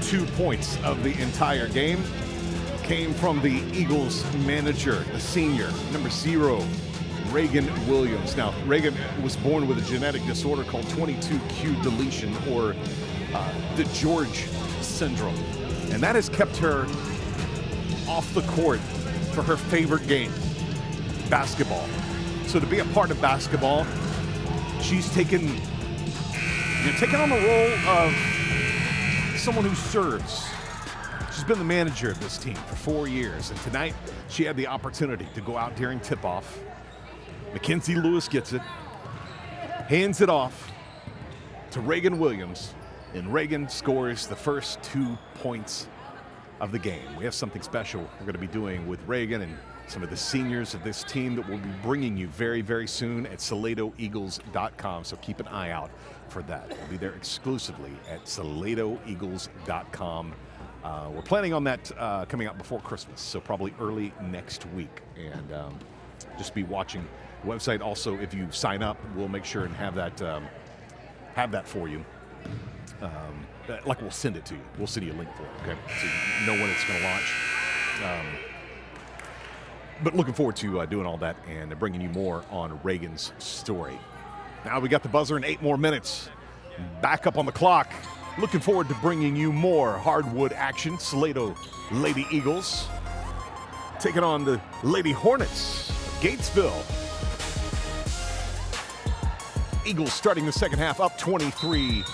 2 points of the entire game, came from the Eagles manager, the senior, number 0, Reagan Williams. Now, Reagan was born with a genetic disorder called 22q deletion, or the George syndrome. And that has kept her off the court for her favorite game, basketball. So to be a part of basketball, she's taken on the role of someone who serves. She's been the manager of this team for 4 years, and tonight she had the opportunity to go out during tip-off. Mackenzie Lewis gets it, hands it off to Reagan Williams, and Reagan scores the first 2 points of the game. We have something special we're going to be doing with Reagan and some of the seniors of this team that we'll be bringing you very, very soon at SaladoEagles.com, so keep an eye out for that. We'll be there exclusively at SaladoEagles.com. We're planning on that coming out before Christmas, so probably early next week. And just be watching the website. Also, if you sign up, we'll make sure and have that for you. Like we'll send it to you. We'll send you a link for it, okay? So you know when it's going to launch. But looking forward to doing all that and bringing you more on Reagan's story. Now we got the buzzer in 8 more minutes. Back up on the clock. Looking forward to bringing you more hardwood action. Salado Lady Eagles taking on the Lady Hornets of Gatesville. Eagles starting the second half up 23-6.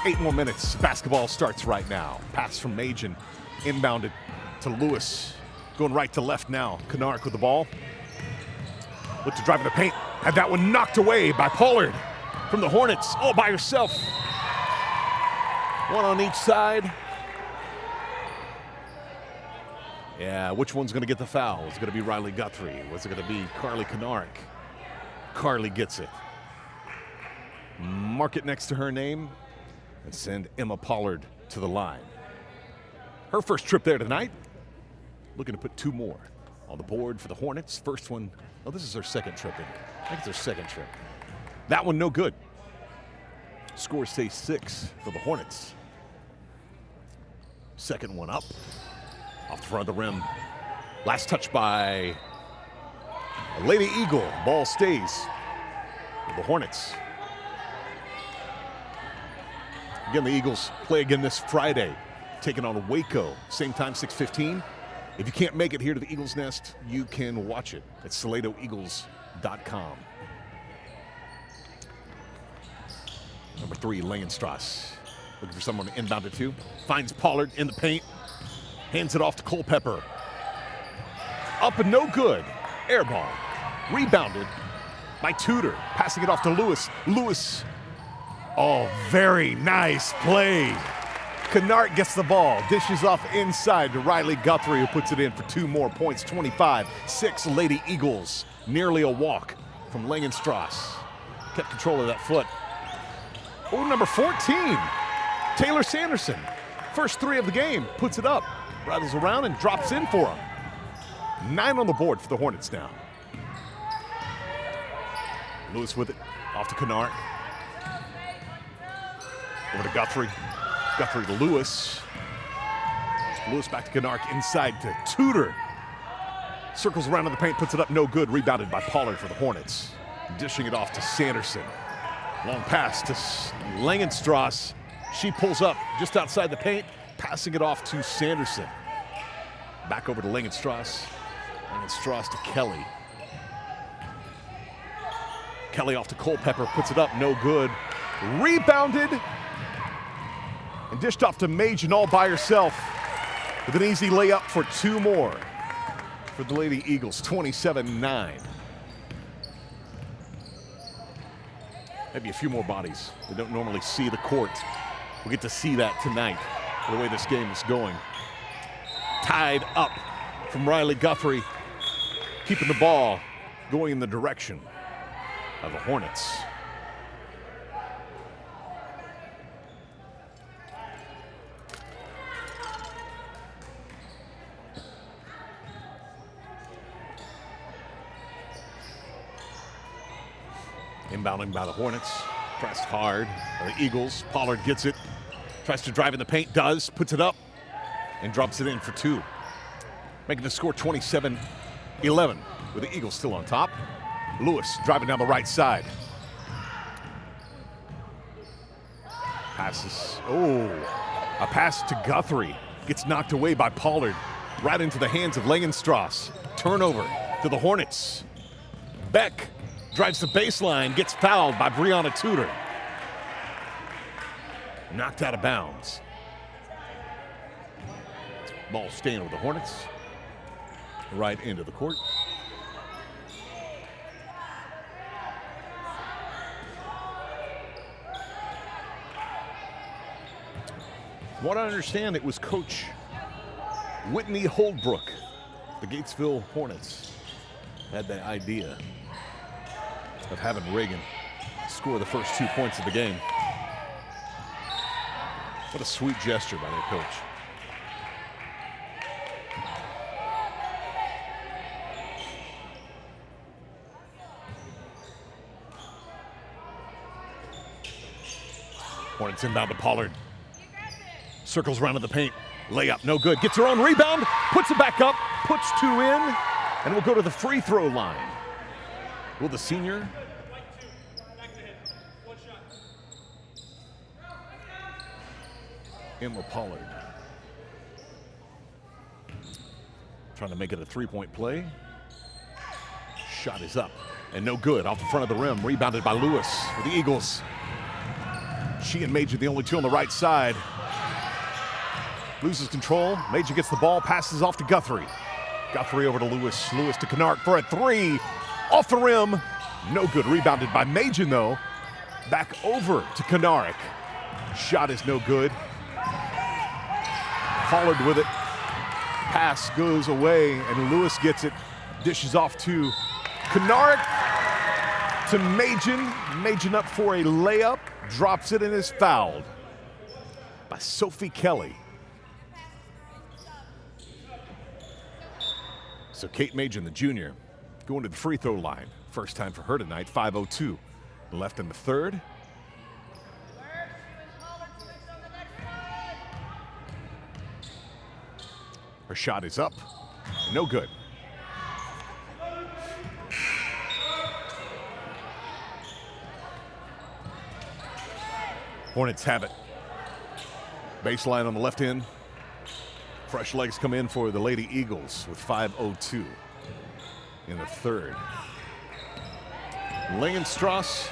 8 more minutes. Basketball starts right now. Pass from Majan, inbounded to Lewis. Going right to left now. Kennard with the ball. Look to drive in the paint. Had that one knocked away by Pollard from the Hornets. All by herself. 1 on each side. Yeah, which one's going to get the foul? It's going to be Riley Guthrie. Was it going to be Carly Kennard? Carly gets it. Mark it next to her name and send Emma Pollard to the line. Her first trip there tonight. Looking to put 2 more on the board for the Hornets. First one, oh, this is her second trip in. I think it's her second trip. That one no good. Score stays 6 for the Hornets. Second one up. Off the front of the rim. Last touch by a Lady Eagle. Ball stays with the Hornets. Again, the Eagles play again this Friday, taking on Waco. Same time, 6:15. If you can't make it here to the Eagles Nest, you can watch it at SaladoEagles.com. Number 3, Langenstrasse. Looking for someone to inbound it to. Finds Pollard in the paint. Hands it off to Culpepper. Up and no good. Air ball. Rebounded by Tudor. Passing it off to Lewis. Lewis. Oh, very nice play. Kennard gets the ball, dishes off inside to Riley Guthrie, who puts it in for 2 more points. 25-6 Lady Eagles. Nearly a walk from Langenstrasse. Kept control of that foot. Oh, number 14, Taylor Sanderson. First 3 of the game, puts it up, rattles around and drops in for him. 9 on the board for the Hornets now. Lewis with it, off to Kennard. Over to Guthrie. Guthrie to Lewis. Lewis back to Kennard, inside to Tudor. Circles around in the paint, puts it up, no good. Rebounded by Pollard for the Hornets. Dishing it off to Sanderson. Long pass to Langenstrasse. She pulls up just outside the paint, passing it off to Sanderson. Back over to Langenstrasse. Langenstrasse to Kelly. Kelly off to Culpepper, puts it up, no good. Rebounded and dished off to Majan all by herself with an easy layup for 2 more for the Lady Eagles, 27-9. Maybe a few more bodies that don't normally see the court. We'll get to see that tonight, the way this game is going. Tied up from Riley Guthrie, keeping the ball going in the direction of the Hornets. Inbounding by the Hornets, pressed hard by the Eagles. Pollard gets it, tries to drive in the paint, does, puts it up, and drops it in for two. Making the score 27-11 with the Eagles still on top. Lewis driving down the right side. Passes, a pass to Guthrie. Gets knocked away by Pollard, right into the hands of Langenstrasse. Turnover to the Hornets. Beck drives the baseline, gets fouled by Brianna Tudor. Knocked out of bounds. Ball staying with the Hornets. Right into the court. From what I understand, it was Coach Whitney Holdbrook, the Gatesville Hornets, had the idea of having Reagan score the first 2 points of the game. What a sweet gesture by their coach. Hornets inbound to Pollard. Circles around in the paint. Layup, no good. Gets her own rebound, puts it back up, puts two in, and will go to the free throw line. Will the senior Emma Pollard trying to make it a three-point play. Shot is up and no good. Off the front of the rim, rebounded by Lewis for the Eagles. She and Major the only two on the right side. Loses control. Major gets the ball, passes off to Guthrie. Guthrie over to Lewis. Lewis to Kennard for a three. Off the rim. No good. Rebounded by Major, though. Back over to Kennard. Shot is no good. Pollard with it. Pass goes away, and Lewis gets it. Dishes off to Kennard. To Majin. Majin up for a layup. Drops it and is fouled by Sophie Kelly. So Kate Majin, the junior, going to the free throw line. First time for her tonight, 5:02 left in the third. Her shot is up, no good. Hornets have it. Baseline on the left end. Fresh legs come in for the Lady Eagles with 5:02 in the third. Langenstrasse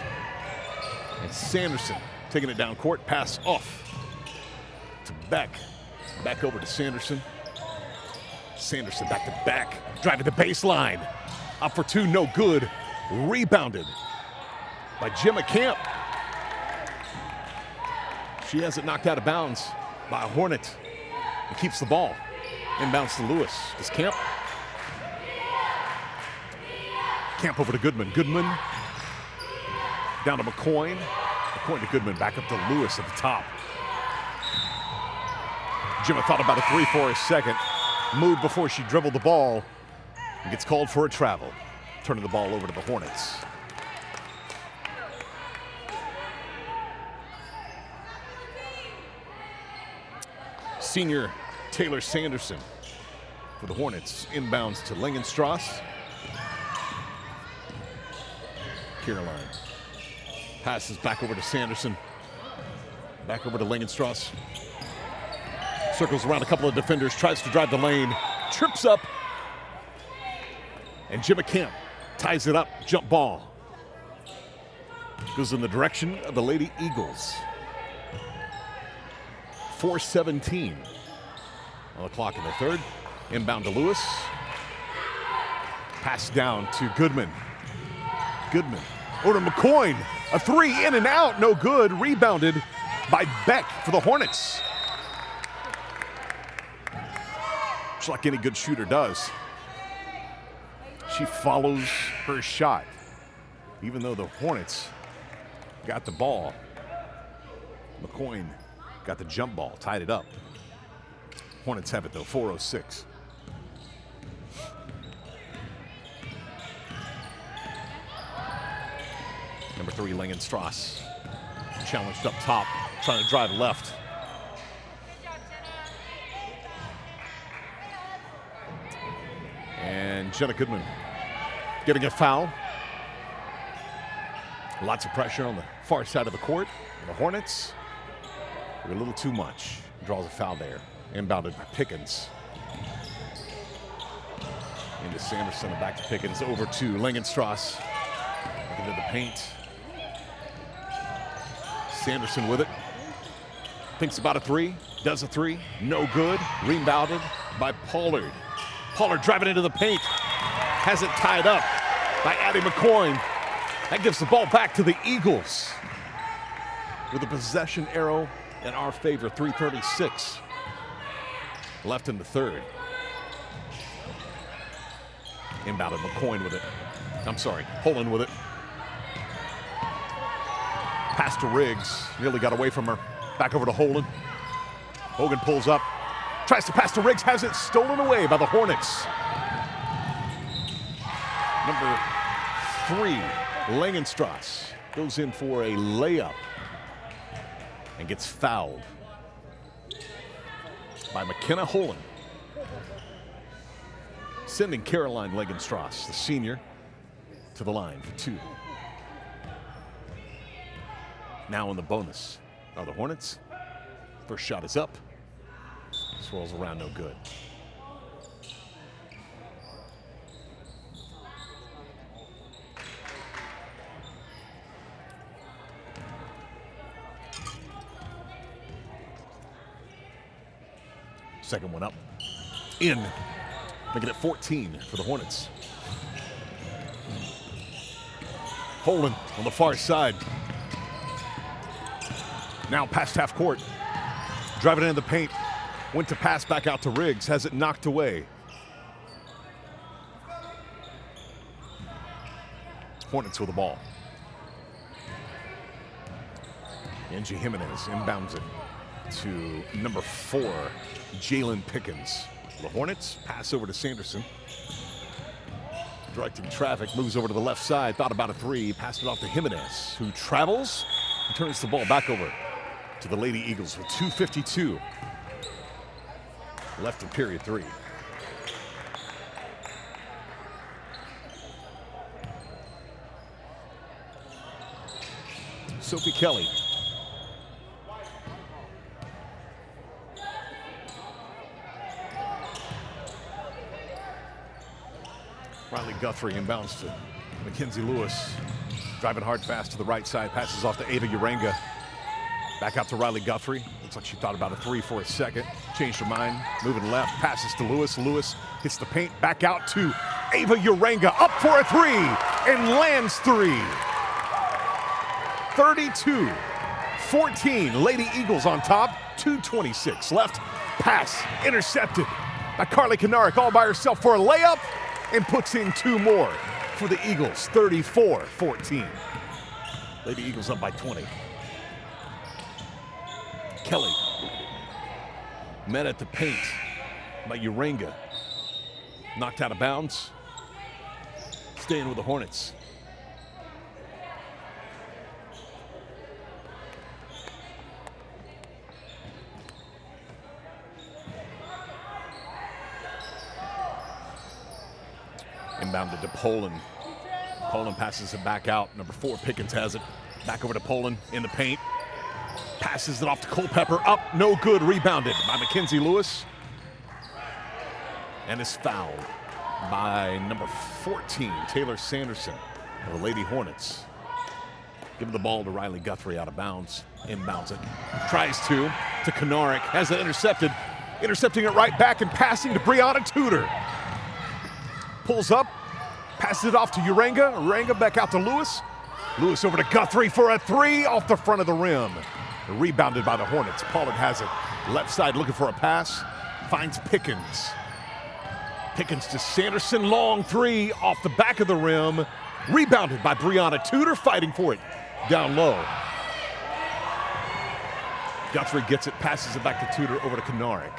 and Sanderson taking it down court. Pass off to Beck. Back over to Sanderson. Sanderson back to Beck. Driving the baseline. Up for two, no good. Rebounded by Gemma Camp. She has it knocked out of bounds by a Hornet. And keeps the ball. Inbounds to Lewis. Does Camp? Camp over to Goodman. Goodman down to McCoy. McCoy to Goodman. Back up to Lewis at the top. Gemma thought about a three for a second. Moved before she dribbled the ball. And gets called for a travel. Turning the ball over to the Hornets. Senior Taylor Sanderson for the Hornets. Inbounds to Langenstrasse. Caroline passes back over to Sanderson. Back over to Langenstrasse. Circles around a couple of defenders. Tries to drive the lane. Trips up. And Gemma Camp ties it up. Jump ball. Goes in the direction of the Lady Eagles. 4:17 on the clock in the third. Inbound to Lewis. Pass down to Goodman. Goodman over to McCoy. A three in and out, no good. Rebounded by Beck for the Hornets. Just like any good shooter does. She follows her shot. Even though the Hornets got the ball, McCoy got the jump ball, tied it up. Hornets have it though, 4:06. Number 3, Langenstrasse. Challenged up top, trying to drive left. And Jenna Goodman getting a foul. Lots of pressure on the far side of the court. The Hornets are a little too much. Draws a foul there. Inbounded by Pickens. Into Sanderson and back to Pickens. Over to Langenstrasse. Into the paint. Sanderson with it. Thinks about a three. Does a three. No good. Rebounded by Pollard. Pollard driving into the paint. Has it tied up by Addie McCoy. That gives the ball back to the Eagles. With a possession arrow in our favor, 3:36 left in the third. Inbounded McCoy with it. I'm sorry, Holland with it. Pass to Riggs, nearly got away from her. Back over to Holland. Hogan pulls up, tries to pass to Riggs, has it stolen away by the Hornets. Number 3, Langenstrasse goes in for a layup and gets fouled by McKenna Holland. Sending Caroline Langenstrasse, the senior, to the line for 2. Now in the bonus are the Hornets. First shot is up. Swirls around, no good. Second one up. In. Making it 14 for the Hornets. Holland on the far side. Now past half court. Driving into the paint. Went to pass back out to Riggs. Has it knocked away. Hornets with the ball. Angie Jimenez inbounds it to number 4, Jalen Pickens. The Hornets pass over to Sanderson. Directing traffic, moves over to the left side, thought about a three, passed it off to Jimenez, who travels and turns the ball back over to the Lady Eagles with 2:52 left in period 3. Sophie Kelly. Riley Guthrie inbounds to Mackenzie Lewis. Driving hard fast to the right side, passes off to Ava Uranga. Back out to Riley Guthrie. Looks like she thought about a three for a second. Changed her mind, moving left, passes to Lewis. Lewis hits the paint, back out to Ava Uranga. Up for a three, and lands 3. 32-14, Lady Eagles on top. 2:26 left. Pass intercepted by Carly Kanarick all by herself for a layup, and puts in 2 more for the Eagles, 34-14. Lady Eagles up by 20. Kelly met at the paint by Uranga. Knocked out of bounds. Staying with the Hornets. Inbounded to Poland. Poland passes it back out. Number 4, Pickens has it. Back over to Poland in the paint. Passes it off to Culpepper. Up, no good. Rebounded by Mackenzie Lewis. And is fouled by number 14, Taylor Sanderson of the Lady Hornets. Giving the ball to Riley Guthrie out of bounds. Inbounds it. Tries to Kanarick. Has it intercepted. Intercepting it right back and passing to Brianna Tudor. Pulls up, passes it off to Uranga. Uranga back out to Lewis. Lewis over to Guthrie for a three off the front of the rim. Rebounded by the Hornets. Pollard has it. Left side looking for a pass. Finds Pickens. Pickens to Sanderson. Long three off the back of the rim. Rebounded by Brianna Tudor, fighting for it down low. Guthrie gets it, passes it back to Tudor over to Kanarik.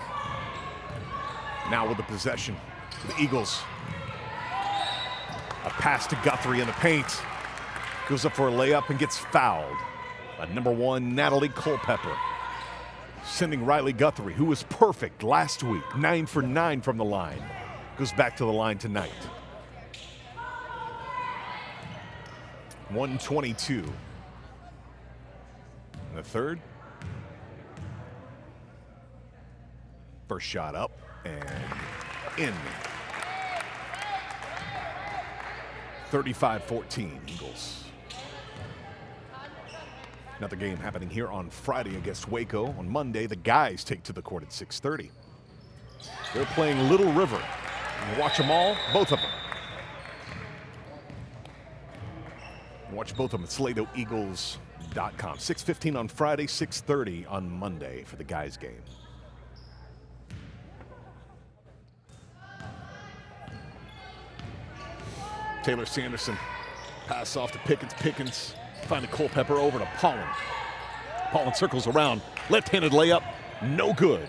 Now with the possession, the Eagles. A pass to Guthrie in the paint. Goes up for a layup and gets fouled by number 1, Natalie Culpepper. Sending Riley Guthrie, who was perfect last week, 9 for 9 from the line. Goes back to the line tonight. 122. In the third. First shot up and in. 35-14 Eagles. Another game happening here on Friday against Waco. On Monday, the guys take to the court at 6:30. They're playing Little River. Watch them all, both of them. Watch both of them at SaladoEagles.com. 6:15 on Friday, 6:30 on Monday for the guys' game. Taylor Sanderson, pass off to Pickens. Pickens find a Culpepper over to Pollen. Pollen circles around, left-handed layup, no good.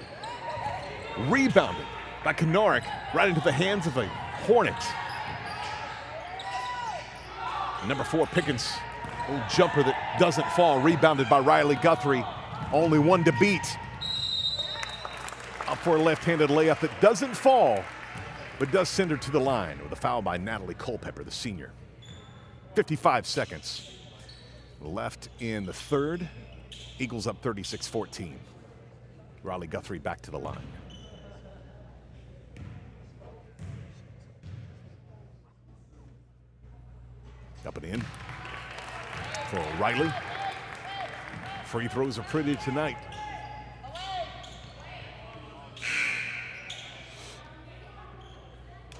Rebounded by Kanarik, right into the hands of a Hornet. Number 4, Pickens, little jumper that doesn't fall, rebounded by Riley Guthrie. Only one to beat. Up for a left-handed layup that doesn't fall, but does send her to the line with a foul by Natalie Culpepper, the senior. 55 seconds left in the third. Eagles up 36-14. Riley Guthrie back to the line. Up and in for Riley. Free throws are pretty tonight.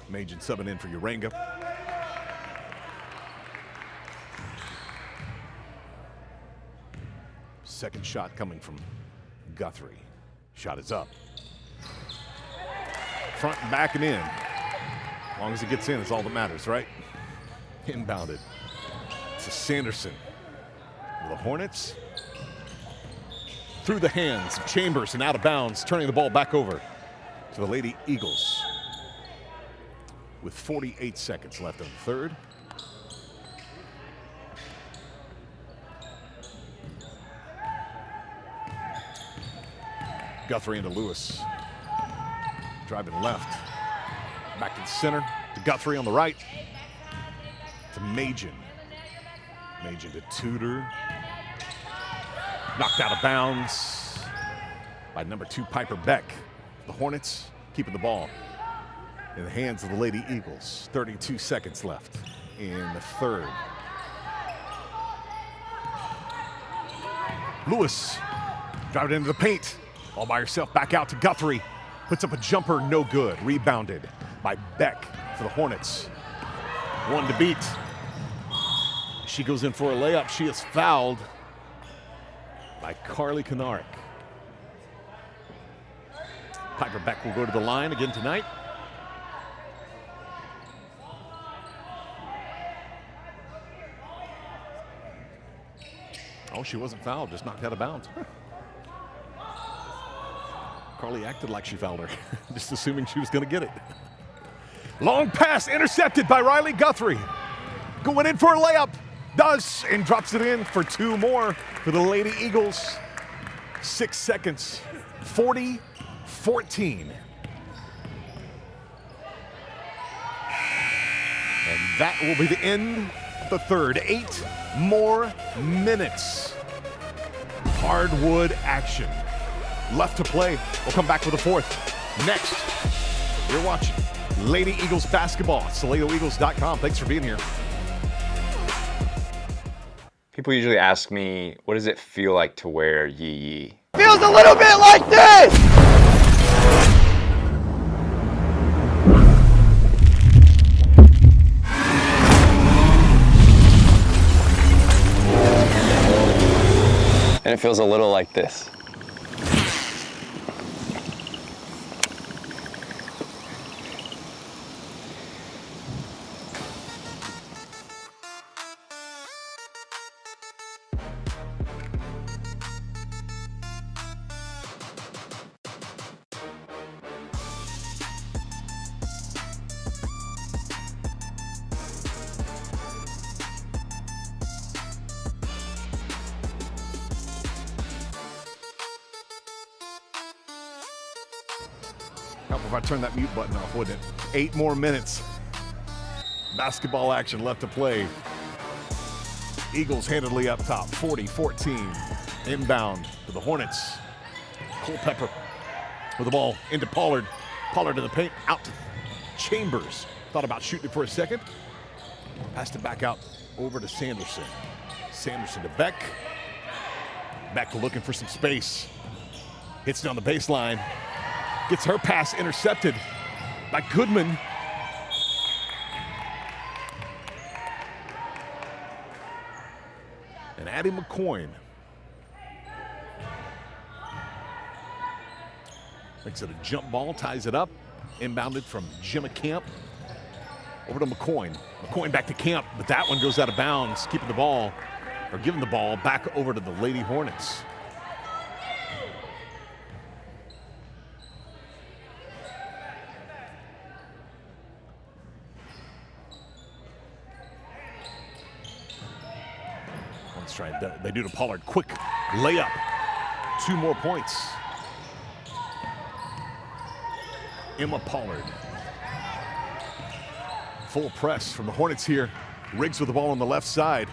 Majin subbing in for Uranga. Second shot coming from Guthrie. Shot is up. Front and back and in. As long as it gets in, it's all that matters, right? Inbounded. To Sanderson. The Hornets. Through the hands of Chambers and out of bounds, turning the ball back over to the Lady Eagles. With 48 seconds left in the third. Guthrie into Lewis. Driving left. Back to the center. To Guthrie on the right. To Majin. Majin to Tudor. Knocked out of bounds by number 2, Piper Beck. The Hornets keeping the ball in the hands of the Lady Eagles. 32 seconds left in the third. Lewis driving into the paint. All by herself, back out to Guthrie. Puts up a jumper, no good. Rebounded by Beck for the Hornets. One to beat. She goes in for a layup. She is fouled by Carly Kanarik. Piper Beck will go to the line again tonight. Oh, she wasn't fouled, just knocked out of bounds. Carly acted like she fouled her, just assuming she was going to get it. Long pass intercepted by Riley Guthrie. Going in for a layup. Does, and drops it in for 2 more for the Lady Eagles. 6 seconds. 40-14. And that will be the end of the third. 8 more minutes. Hardwood action left to play. We'll come back with the fourth. Next, you're watching Lady Eagles basketball at SaladoEagles.com. Thanks for being here. People usually ask me, what does it feel like to wear Yee Yee? Feels a little bit like this! And it feels a little like this. Help if I turn that mute button off, wouldn't it? 8 more minutes. Basketball action left to play. Eagles handedly up top, 40-14. Inbound to the Hornets. Culpepper with the ball into Pollard. Pollard in the paint, out to Chambers. Thought about shooting it for a second. Passed it back out over to Sanderson. Sanderson to Beck. Beck looking for some space. Hits down the baseline. Gets her pass intercepted by Goodman. And Addie McCoy makes it a jump ball, ties it up. Inbounded from Jimmy Camp over to McCoy. McCoy back to Camp, but that one goes out of bounds, keeping the ball, or giving the ball back over to the Lady Hornets. Let's try it. They do to Pollard. Quick layup. 2 more points. Emma Pollard. Full press from the Hornets here. Riggs with the ball on the left side.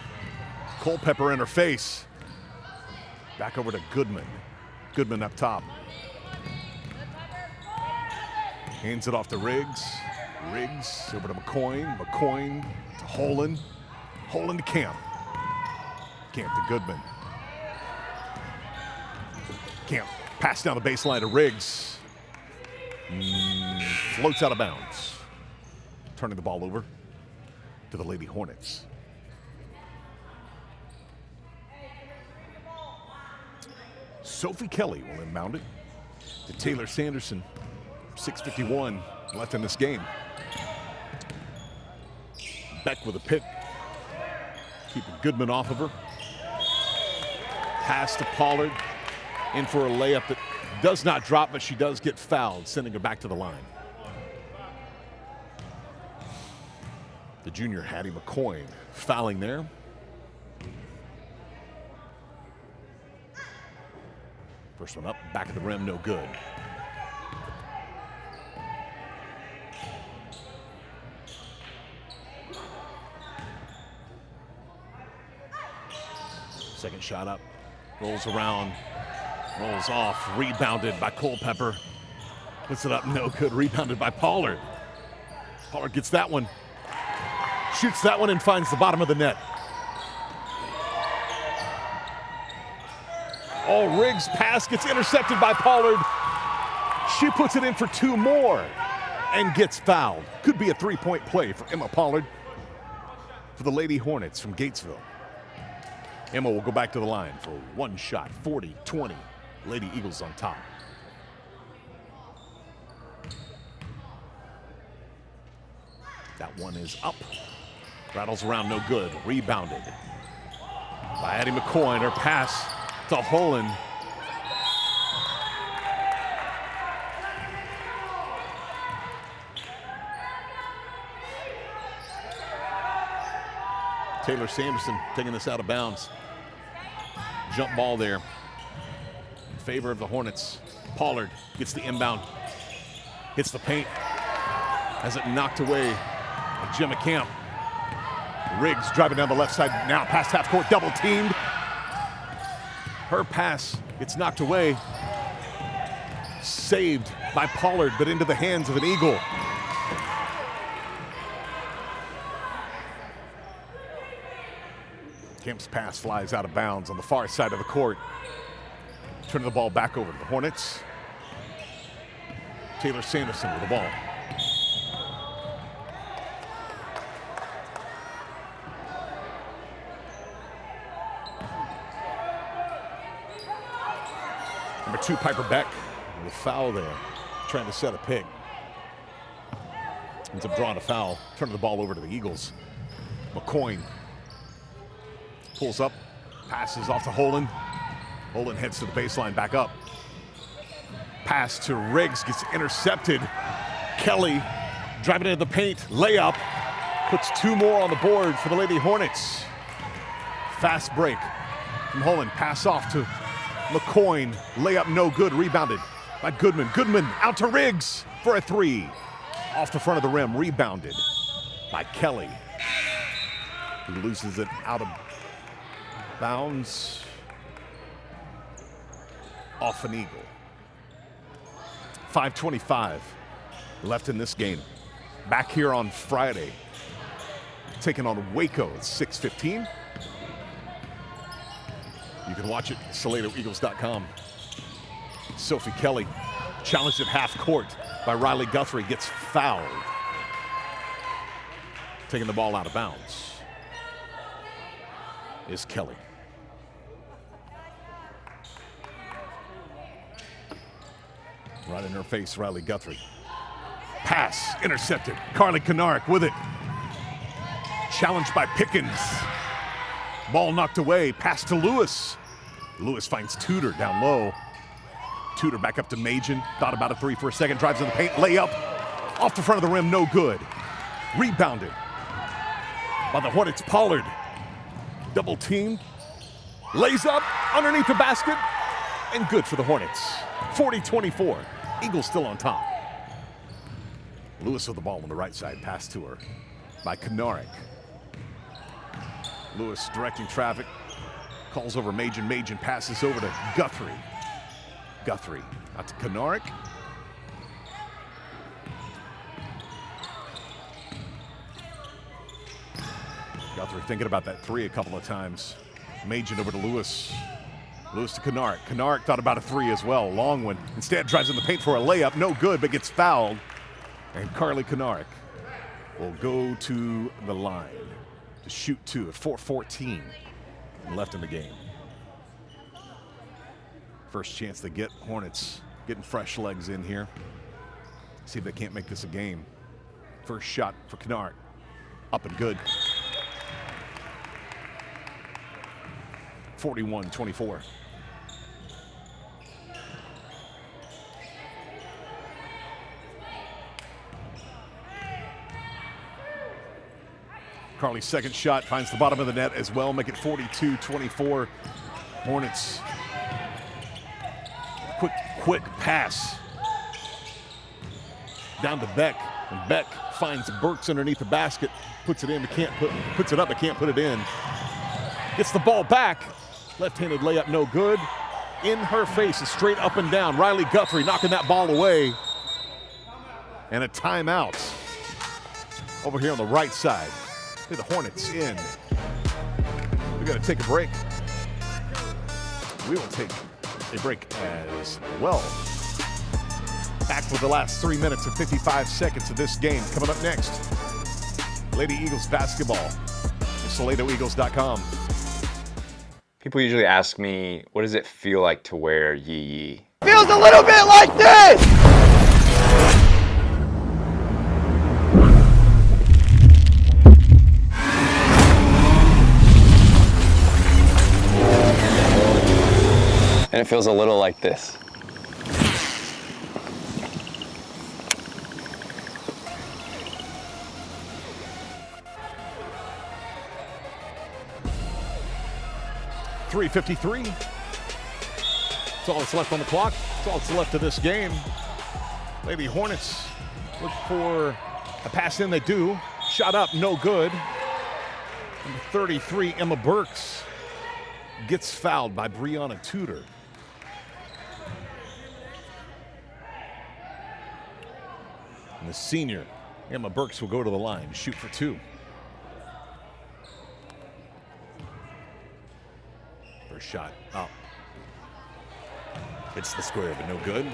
Culpepper in her face. Back over to Goodman. Goodman up top. Hands it off to Riggs. Riggs over to McCoy. McCoy to Holland. Holland to Camp. Camp to Goodman. Camp pass down the baseline to Riggs. Floats out of bounds. Turning the ball over to the Lady Hornets. Sophie Kelly will inbound it to Taylor Sanderson. 6:51 left in this game. Beck with a pick. Keeping Goodman off of her. Pass to Pollard. In for a layup that does not drop, but she does get fouled, sending her back to the line. The junior Hattie McCoy fouling there. First one up, back of the rim, no good. Second shot up, rolls around, rolls off, rebounded by Culpepper. Puts it up, no good, rebounded by Pollard. Pollard gets that one, shoots that one and finds the bottom of the net. Oh, Riggs' pass gets intercepted by Pollard. She puts it in for 2 more and gets fouled. Could be a 3-point play for Emma Pollard for the Lady Hornets from Gatesville. Emma will go back to the line for one shot, 40-20. Lady Eagles on top. That one is up. Rattles around, no good. Rebounded by Addie McCoy. Her pass to Holland. Taylor Sanderson taking this out of bounds. Jump ball there in favor of the Hornets. Pollard gets the inbound, hits the paint, has it knocked away by Jimmy Camp. Riggs driving down the left side, now past half court, double teamed. Her pass gets knocked away, saved by Pollard, but into the hands of an Eagle. Camp's pass flies out of bounds on the far side of the court. Turning the ball back over to the Hornets. Taylor Sanderson with the ball. 2, Piper Beck with foul there, trying to set a pick. Ends up drawing a foul, turning the ball over to the Eagles. McCoyne pulls up, passes off to Holden. Holden heads to the baseline, back up. Pass to Riggs, gets intercepted. Kelly driving into the paint, layup. Puts 2 more on the board for the Lady Hornets. Fast break from Holden, pass off to McCoyne. Layup no good, rebounded by Goodman. Goodman out to Riggs for a 3. Off the front of the rim, rebounded by Kelly. He loses it out of bounds. Off an Eagle. 5:25 left in this game. Back here on Friday. Taking on Waco at 6:15. You can watch it at SaladoEagles.com. Sophie Kelly challenged at half court by Riley Guthrie, gets fouled. Taking the ball out of bounds is Kelly. Right in her face, Riley Guthrie. Pass intercepted. Carly Kanarik with it. Challenged by Pickens. Ball knocked away. Pass to Lewis. Lewis finds Tudor down low. Tudor back up to Majin. Thought about a 3 for a second. Drives in the paint. Layup. Off the front of the rim. No good. Rebounded by the Hornets. Pollard. Double teamed. Lays up underneath the basket. And good for the Hornets. 40-24. Eagles still on top. Lewis with the ball on the right side. Pass to her by Kanarik. Lewis directing traffic. Calls over Majin. Majin passes over to Guthrie. Guthrie out to Kanarik. Guthrie thinking about that 3 a couple of times. Majin over to Lewis. Lewis to Kanarik. Kanarik thought about a 3 as well. Long one. Instead drives in the paint for a layup. No good, but gets fouled. And Carly Kanarik will go to the line to shoot 2 at 4:14 left in the game. First chance they get. Hornets getting fresh legs in here. See if they can't make this a game. First shot for Kanarik. Up and good. 41-24. Carly's second shot finds the bottom of the net as well, make it 42-24. Hornets. Quick pass. Down to Beck, and Beck finds Burks underneath the basket, puts it in, but puts it up, but can't put it in. Gets the ball back. Left-handed layup, no good. In her face, is straight up and down. Riley Guthrie knocking that ball away. And a timeout over here on the right side. The Hornets in. We got to take a break. We will take a break as well. Back with the last 3 minutes and 55 seconds of this game. Coming up next, Lady Eagles basketball. SaladoEagles.com. People usually ask me, what does it feel like to wear yee? Feels a little bit like this. And it feels a little like this. .353. That's all that's left on the clock. That's all that's left of this game. Lady Hornets look for a pass in. They do. Shot up, no good. Number 33, Emma Burks, gets fouled by Brianna Tudor. And the senior, Emma Burks, will go to the line to shoot for 2. First shot up. Hits the square, but no good.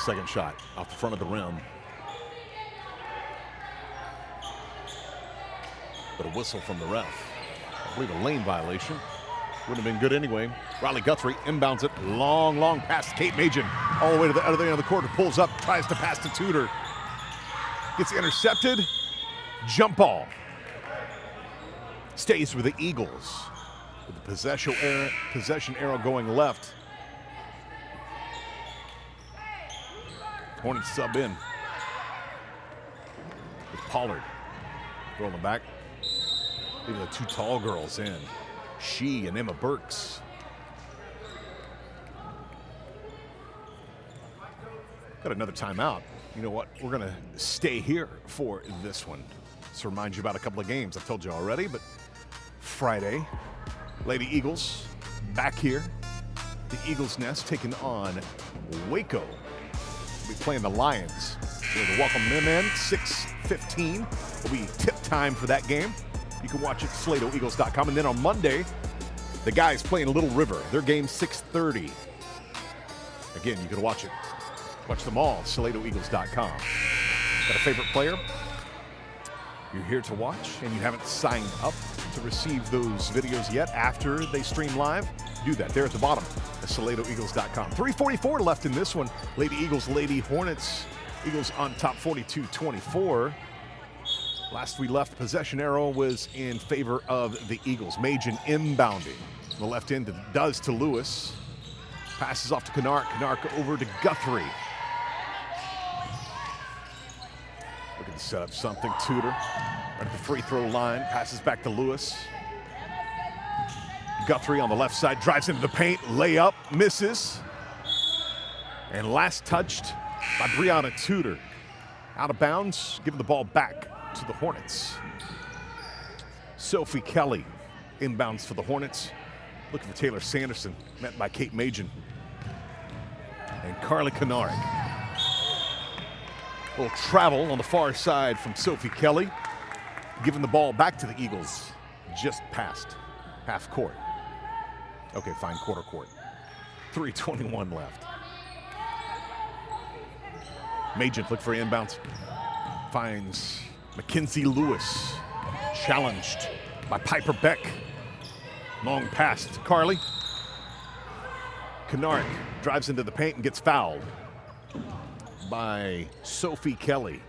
second shot off the front of the rim. But a whistle from the ref. I believe a lane violation. Wouldn't have been good anyway. Riley Guthrie inbounds it. Long pass to Kate Machen. All the way to the other end of the court. Pulls up, tries to pass to Tudor. Gets intercepted. Jump ball. Stays with the Eagles. With the possession arrow going left. Hornets sub in. With Pollard. Rolling back. Leaving the two tall girls in. She and Emma Burks. Got another timeout. You know what? We're going to stay here for this one. To remind you about a couple of games. I've told you already, but Friday, Lady Eagles back here. The Eagles Nest taking on Waco. We'll be playing the Lions. We're to welcome them in. 6:15 will be tip time for that game. You can watch it at SaladoEagles.com. And then on Monday, the guys playing Little River. Their game 6:30. Again, you can watch it. Watch them all at SaladoEagles.com. Got a favorite player you're here to watch and you haven't signed up to receive those videos yet after they stream live? Do that there at the bottom at SaladoEagles.com. 3:44 left in this one. Lady Eagles, Lady Hornets. Eagles on top 42-24. Last we left, possession arrow was in favor of the Eagles. Machen inbounding. The left end does to Lewis. Passes off to Kennard. Kennard over to Guthrie. Looking to set up something. Tudor right at the free throw line. Passes back to Lewis. Guthrie on the left side. Drives into the paint. Layup. Misses. And last touched by Brianna Tudor. Out of bounds. Giving the ball back to the Hornets. Sophie Kelly inbounds for the Hornets. Looking for Taylor Sanderson, met by Kate Machen. And Carly Kennard. A little travel on the far side from Sophie Kelly. Giving the ball back to the Eagles. Just past half court. Okay, fine, quarter court. 3:21 left. Machen look for inbounds. Finds Mackenzie Lewis. Challenged by Piper Beck. Long pass to Carly. Kennard drives into the paint and gets fouled by Sophie Kelly.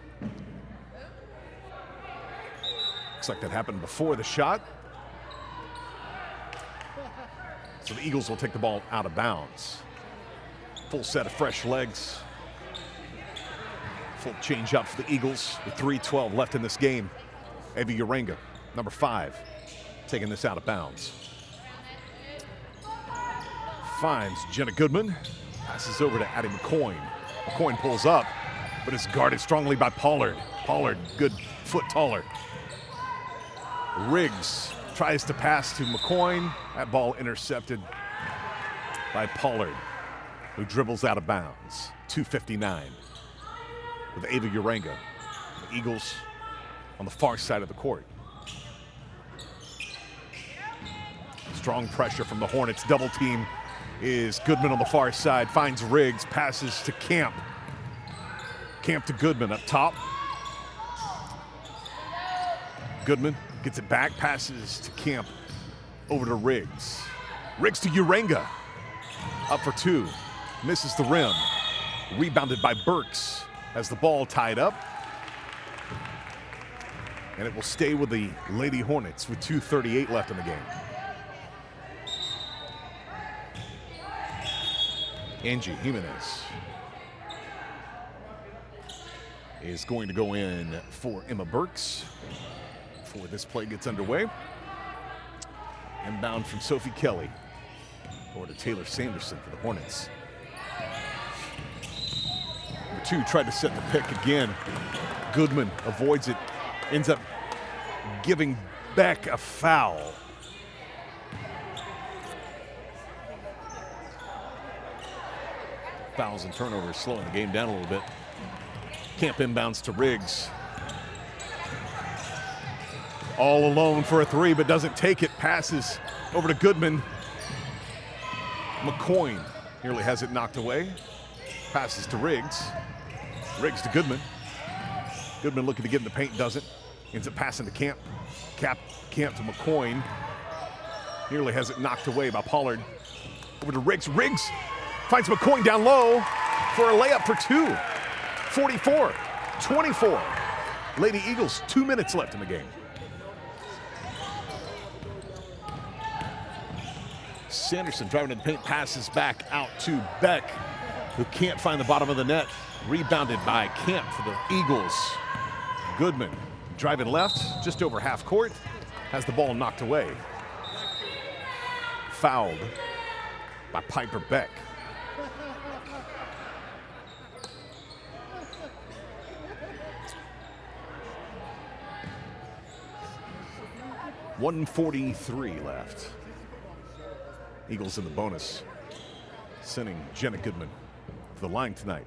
Looks like that happened before the shot. So the Eagles will take the ball out of bounds. Full set of fresh legs. Full change up for the Eagles with 3:12 left in this game. Eva Urenga, number 5, taking this out of bounds. Finds Jenna Goodman. Passes over to Addie McCoyne. McCoyne pulls up, but it's guarded strongly by Pollard. Pollard, good foot taller. Riggs tries to pass to McCoyne. That ball intercepted by Pollard, who dribbles out of bounds. 2:59 with Ava Urenga. The Eagles on the far side of the court. Strong pressure from the Hornets. Double team is Goodman on the far side. Finds Riggs. Passes to Camp. Camp to Goodman up top. Goodman gets it back. Passes to Camp. Over to Riggs. Riggs to Urenga. Up for 2. Misses the rim. Rebounded by Burks. Has the ball tied up. And it will stay with the Lady Hornets with 2:38 left in the game. Angie Jimenez is going to go in for Emma Burks before this play gets underway. Inbound from Sophie Kelly over to Taylor Sanderson for the Hornets. Number 2 tried to set the pick again. Goodman avoids it. Ends up giving Beck a foul. Fouls and turnovers slowing the game down a little bit. Camp inbounds to Riggs. All alone for a 3, but doesn't take it. Passes over to Goodman. McCoyne nearly has it knocked away. Passes to Riggs. Riggs to Goodman. Goodman looking to get in the paint, doesn't. Ends up passing to Camp. Camp to McCoy. Nearly has it knocked away by Pollard. Over to Riggs. Riggs finds McCoy down low for a layup for two. 44-24. Lady Eagles, 2 minutes left in the game. Sanderson driving in the paint, passes back out to Beck, who can't find the bottom of the net. Rebounded by Camp for the Eagles. Goodman driving left, just over half court, has the ball knocked away. Fouled by Piper Beck. .143 left. Eagles in the bonus, sending Jenna Goodman to the line tonight.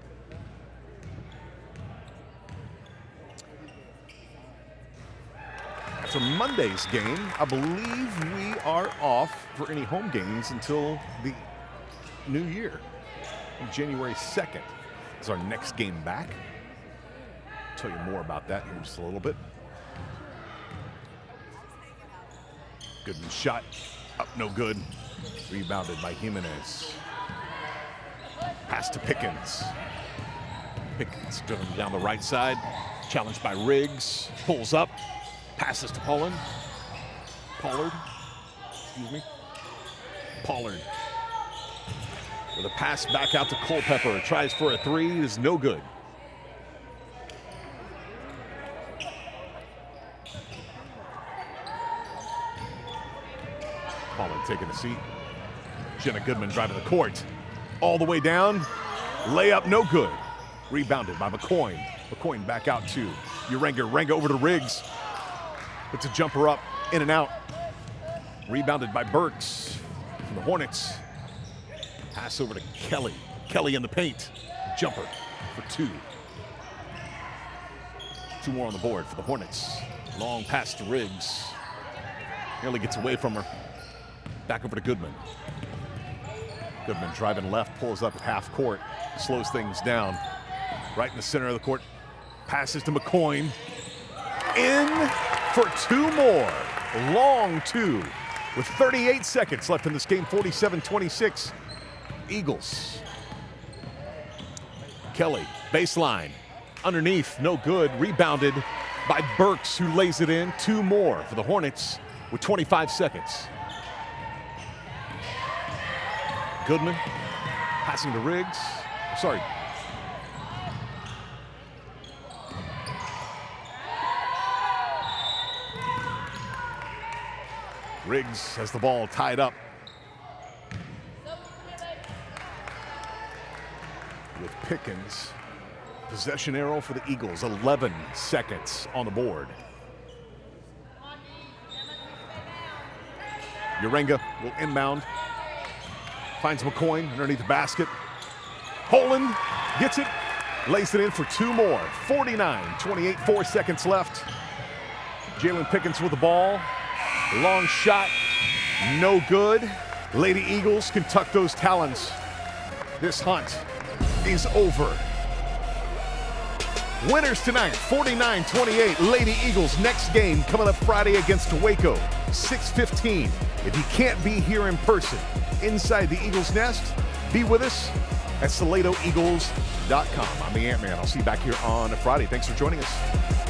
After Monday's game, I believe we are off for any home games until the new year. January 2nd is our next game back. I'll tell you more about that here in just a little bit. Goodman shot up, no good. Rebounded by Jimenez. Pass to Pickens. Pickens driven down the right side. Challenged by Riggs. Pulls up. Passes to Pollard. Pollard. With a pass back out to Culpepper. Tries for a three. Is no good. Pollard taking a seat. Jenna Goodman driving the court. All the way down. Layup no good. Rebounded by McCoy. McCoy back out to Urenga. Urenga over to Riggs. Puts a jumper up, in and out. Rebounded by Burks from the Hornets. Pass over to Kelly. Kelly in the paint. Jumper for two. Two more on the board for the Hornets. Long pass to Riggs. Nearly gets away from her. Back over to Goodman. Goodman driving left, pulls up at half court, slows things down. Right in the center of the court. Passes to McCoy. In for two more. Long two. With 38 seconds left in this game, 47-26. Eagles. Kelly, baseline. Underneath, no good. Rebounded by Burks, who lays it in. Two more for the Hornets with 25 seconds. Goodman passing to Riggs. Sorry. Riggs has the ball tied up. With Pickens. Possession arrow for the Eagles. 11 seconds on the board. Urenga will inbound. Finds McCoy underneath the basket. Holland gets it, lays it in for two more. 49-28, 4 seconds left. Jalen Pickens with the ball. Long shot, no good. Lady Eagles can tuck those talons. This hunt is over. Winners tonight, 49-28. Lady Eagles next game coming up Friday against Waco, 6:15. If you can't be here in person, inside the Eagles Nest, be with us at SaladoEagles.com. I'm the Ant-Man. I'll see you back here on Friday. Thanks for joining us.